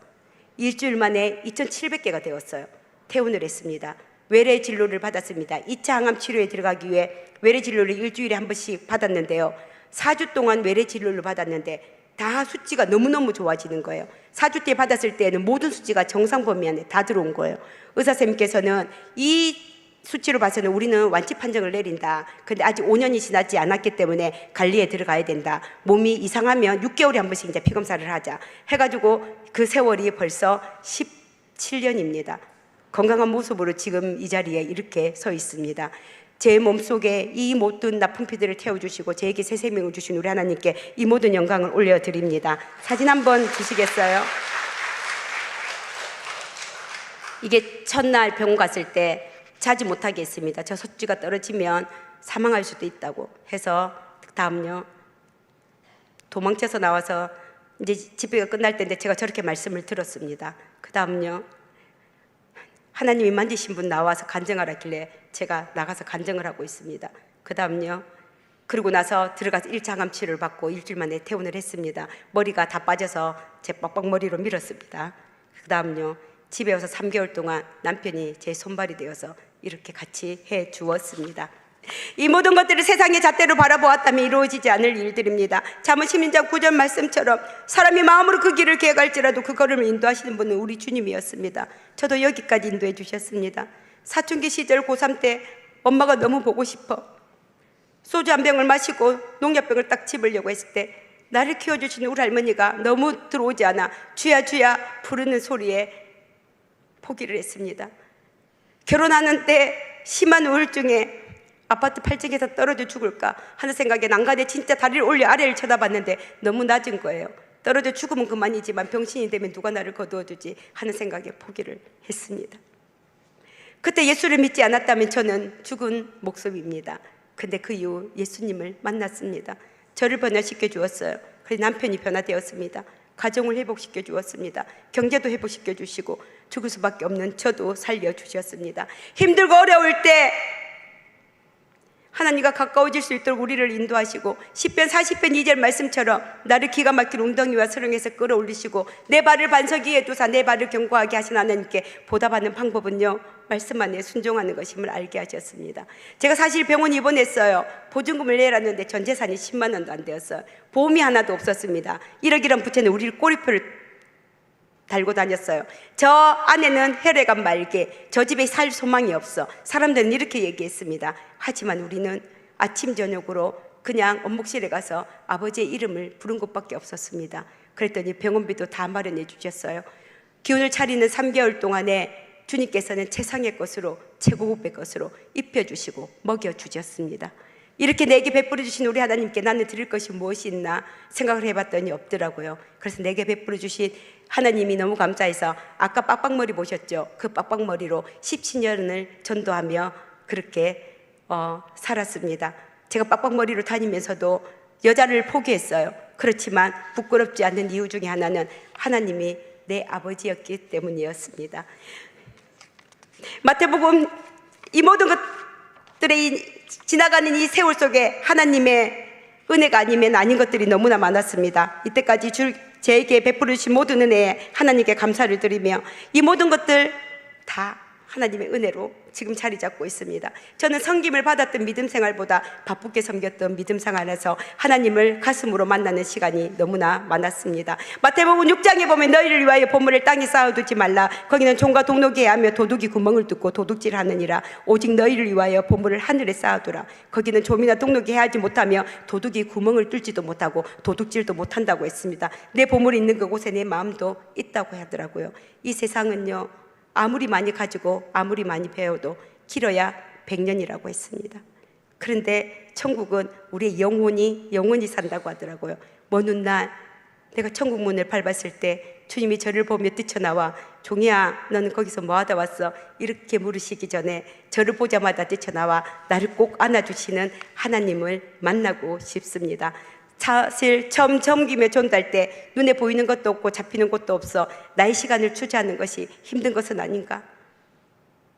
일주일 만에 2700개가 되었어요. 퇴원을 했습니다. 외래 진료를 받았습니다. 2차 항암 치료에 들어가기 위해 외래 진료를 일주일에 한 번씩 받았는데요, 4주 동안 외래 진료를 받았는데 다 수치가 너무너무 좋아지는 거예요. 4주 때 받았을 때는 모든 수치가 정상 범위 안에 다 들어온 거예요. 의사 선생님께서는 이 수치로 봐서는 우리는 완치 판정을 내린다. 근데 아직 5년이 지나지 않았기 때문에 관리에 들어가야 된다. 몸이 이상하면 6개월에 한 번씩 이제 피검사를 하자 해가지고 그 세월이 벌써 17년입니다. 건강한 모습으로 지금 이 자리에 이렇게 서 있습니다. 제 몸속에 이 모든 나쁜 피들을 태워주시고 제게 새 생명을 주신 우리 하나님께 이 모든 영광을 올려드립니다. 사진 한번 주시겠어요? 이게 첫날 병원 갔을 때 자지 못하게 했습니다. 저 수치가 떨어지면 사망할 수도 있다고 해서 다음요, 도망쳐서 나와서 이제 집회가 끝날 때인데 제가 저렇게 말씀을 들었습니다. 그 다음요, 하나님이 만지신 분 나와서 간증하라길래 제가 나가서 간증을 하고 있습니다. 그 다음요, 그리고 나서 들어가서 1차 항암 치료를 받고 일주일 만에 퇴원을 했습니다. 머리가 다 빠져서 제 빡빡머리로 밀었습니다. 그 다음요, 집에 와서 3개월 동안 남편이 제 손발이 되어서 이렇게 같이 해 주었습니다. 이 모든 것들을 세상의 잣대로 바라보았다면 이루어지지 않을 일들입니다. 잠언 16장 9절 말씀처럼 사람이 마음으로 그 길을 계획할지라도 그 걸음을 인도하시는 분은 우리 주님이었습니다. 저도 여기까지 인도해 주셨습니다. 사춘기 시절 고3 때 엄마가 너무 보고 싶어 소주 한 병을 마시고 농약병을 딱 집으려고 했을 때 나를 키워주신 우리 할머니가 너무 들어오지 않아 주야 주야 부르는 소리에 포기를 했습니다. 결혼하는 때 심한 우울증에 아파트 8층에서 떨어져 죽을까 하는 생각에 난간에 진짜 다리를 올려 아래를 쳐다봤는데 너무 낮은 거예요. 떨어져 죽으면 그만이지만 병신이 되면 누가 나를 거두어주지 하는 생각에 포기를 했습니다. 그때 예수를 믿지 않았다면 저는 죽은 목숨입니다. 근데 그 이후 예수님을 만났습니다. 저를 변화시켜 주었어요. 그래서 남편이 변화되었습니다. 가정을 회복시켜 주었습니다. 경제도 회복시켜 주시고 죽을 수밖에 없는 저도 살려주셨습니다. 힘들고 어려울 때 하나님과 가까워질 수 있도록 우리를 인도하시고 시편 40편 2절 말씀처럼 나를 기가 막힌 웅덩이와 수렁에서 끌어올리시고 내 발을 반석 위에 두사 내 발을 견고하게 하신 하나님께 보답하는 방법은요, 말씀 안에 순종하는 것임을 알게 하셨습니다. 제가 사실 병원 입원했어요. 보증금을 내놨는데 전 재산이 10만 원도 안 되었어요. 보험이 하나도 없었습니다. 1억이란 부채는 우리를 꼬리표를 달고 다녔어요. 저 아내는 혈액암 말게, 저 집에 살 소망이 없어. 사람들은 이렇게 얘기했습니다. 하지만 우리는 아침 저녁으로 그냥 원목실에 가서 아버지의 이름을 부른 것밖에 없었습니다. 그랬더니 병원비도 다 마련해 주셨어요. 기운을 차리는 3개월 동안에 주님께서는 최상의 것으로 최고급의 것으로 입혀주시고 먹여주셨습니다. 이렇게 내게 베풀어 주신 우리 하나님께 나는 드릴 것이 무엇이 있나 생각을 해봤더니 없더라고요. 그래서 내게 베풀어 주신 하나님이 너무 감사해서 아까 빡빡머리 보셨죠? 그 빡빡머리로 17년을 전도하며 그렇게 살았습니다. 제가 빡빡머리로 다니면서도 여자를 포기했어요. 그렇지만 부끄럽지 않는 이유 중에 하나는 하나님이 내 아버지였기 때문이었습니다. 마태복음 이 모든 것들의 지나가는 이 세월 속에 하나님의 은혜가 아니면 아닌 것들이 너무나 많았습니다. 이때까지 제게 베풀어 주신 모든 은혜에 하나님께 감사를 드리며 이 모든 것들 다 하나님의 은혜로 지금 자리 잡고 있습니다. 저는 섬김을 받았던 믿음 생활보다 바쁘게 섬겼던 믿음 생활에서 하나님을 가슴으로 만나는 시간이 너무나 많았습니다. 마태복음 6장에 보면 너희를 위하여 보물을 땅에 쌓아두지 말라. 거기는 종과 동록이 하며 도둑이 구멍을 뚫고 도둑질하느니라. 오직 너희를 위하여 보물을 하늘에 쌓아두라. 거기는 좀이나 동록이 해하지 못하며 도둑이 구멍을 뚫지도 못하고 도둑질도 못한다고 했습니다. 내 보물이 있는 그곳에 내 마음도 있다고 하더라고요. 이 세상은요, 아무리 많이 가지고 아무리 많이 배워도 길어야 100년이라고 했습니다. 그런데 천국은 우리의 영혼이 산다고 하더라고요. 먼 훗날 내가 천국 문을 밟았을 때 주님이 저를 보며 뛰쳐나와 종이야 너는 거기서 뭐하다 왔어? 이렇게 물으시기 전에 저를 보자마자 뛰쳐나와 나를 꼭 안아주시는 하나님을 만나고 싶습니다. 사실 처음 섬기며 전도할 때 눈에 보이는 것도 없고 잡히는 것도 없어 나의 시간을 투자하는 것이 힘든 것은 아닌가?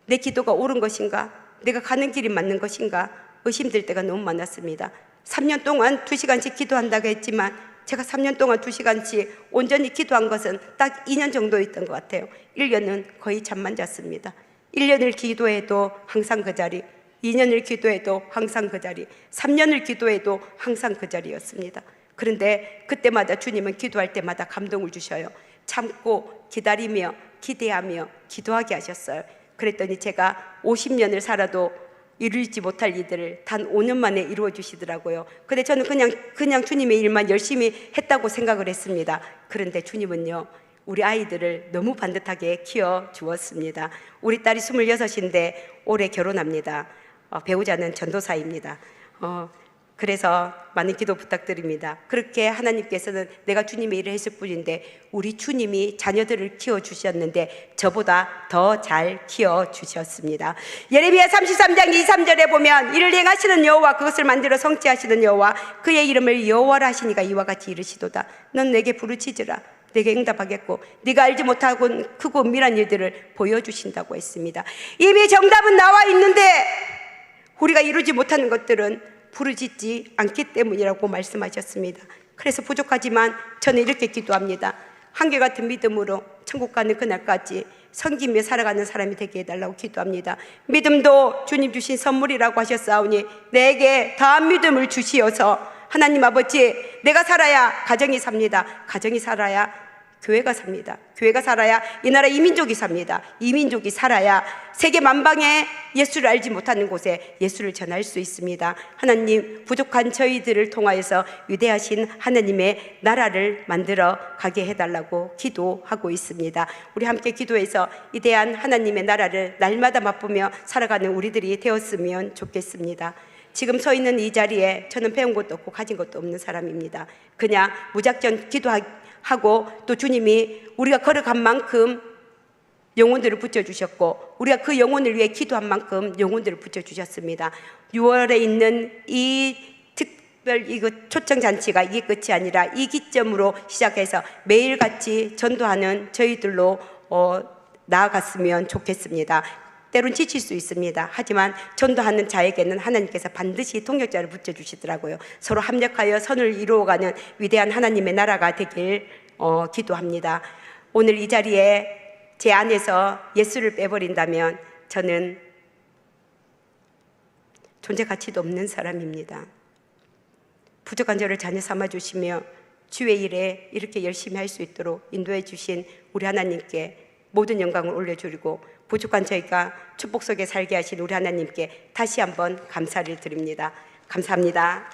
내 기도가 옳은 것인가? 내가 가는 길이 맞는 것인가? 의심될 때가 너무 많았습니다. 3년 동안 2시간씩 기도한다고 했지만 제가 3년 동안 2시간씩 온전히 기도한 것은 딱 2년 정도였던 것 같아요. 1년은 거의 잠만 잤습니다. 1년을 기도해도 항상 그 자리, 2년을 기도해도 항상 그 자리, 3년을 기도해도 항상 그 자리였습니다. 그런데 그때마다 주님은 기도할 때마다 감동을 주셔요. 참고 기다리며 기대하며 기도하게 하셨어요. 그랬더니 제가 50년을 살아도 이루지 못할 일들을 단 5년 만에 이루어 주시더라고요. 근데 저는 그냥 주님의 일만 열심히 했다고 생각을 했습니다. 그런데 주님은요, 우리 아이들을 너무 반듯하게 키워 주었습니다. 우리 딸이 26인데 올해 결혼합니다. 배우자는 전도사입니다. 그래서 많은 기도 부탁드립니다. 그렇게 하나님께서는 내가 주님의 일을 했을 뿐인데 우리 주님이 자녀들을 키워주셨는데 저보다 더 잘 키워주셨습니다. 예레미야 33장 2, 3절에 보면 이를 행하시는 여호와 그것을 만들어 성취하시는 여호와 그의 이름을 여호와라 하시니가 이와 같이 이르시도다. 넌 내게 부르짖으라. 내게 응답하겠고 네가 알지 못하고 크고 은밀한 일들을 보여주신다고 했습니다. 이미 정답은 나와 있는데 우리가 이루지 못하는 것들은 부르짖지 않기 때문이라고 말씀하셨습니다. 그래서 부족하지만 저는 이렇게 기도합니다. 한결같은 믿음으로 천국 가는 그날까지 섬기며 살아가는 사람이 되게 해달라고 기도합니다. 믿음도 주님 주신 선물이라고 하셨사오니 내게 다한 믿음을 주시어서 하나님 아버지, 내가 살아야 가정이 삽니다. 가정이 살아야 교회가 삽니다. 교회가 살아야 이 나라 이민족이 삽니다. 이민족이 살아야 세계 만방에 예수를 알지 못하는 곳에 예수를 전할 수 있습니다. 하나님, 부족한 저희들을 통하여서 위대하신 하나님의 나라를 만들어 가게 해달라고 기도하고 있습니다. 우리 함께 기도해서 위대한 하나님의 나라를 날마다 맛보며 살아가는 우리들이 되었으면 좋겠습니다. 지금 서 있는 이 자리에 저는 배운 것도 없고 가진 것도 없는 사람입니다. 그냥 무작정 기도하고 또 주님이 우리가 걸어간 만큼 영혼들을 붙여주셨고 우리가 그 영혼을 위해 기도한 만큼 영혼들을 붙여주셨습니다. 6월에 있는 이 특별 이거 초청잔치가 이게 끝이 아니라 이 기점으로 시작해서 매일같이 전도하는 저희들로 나아갔으면 좋겠습니다. 때론 지칠 수 있습니다. 하지만 전도하는 자에게는 하나님께서 반드시 동역자를 붙여주시더라고요. 서로 합력하여 선을 이루어가는 위대한 하나님의 나라가 되길 기도합니다. 오늘 이 자리에 제 안에서 예수를 빼버린다면 저는 존재 가치도 없는 사람입니다. 부족한 저를 자녀 삼아주시며 주의 일에 이렇게 열심히 할 수 있도록 인도해 주신 우리 하나님께 모든 영광을 올려드리고 부족한 저희가 축복 속에 살게 하신 우리 하나님께 다시 한번 감사를 드립니다. 감사합니다.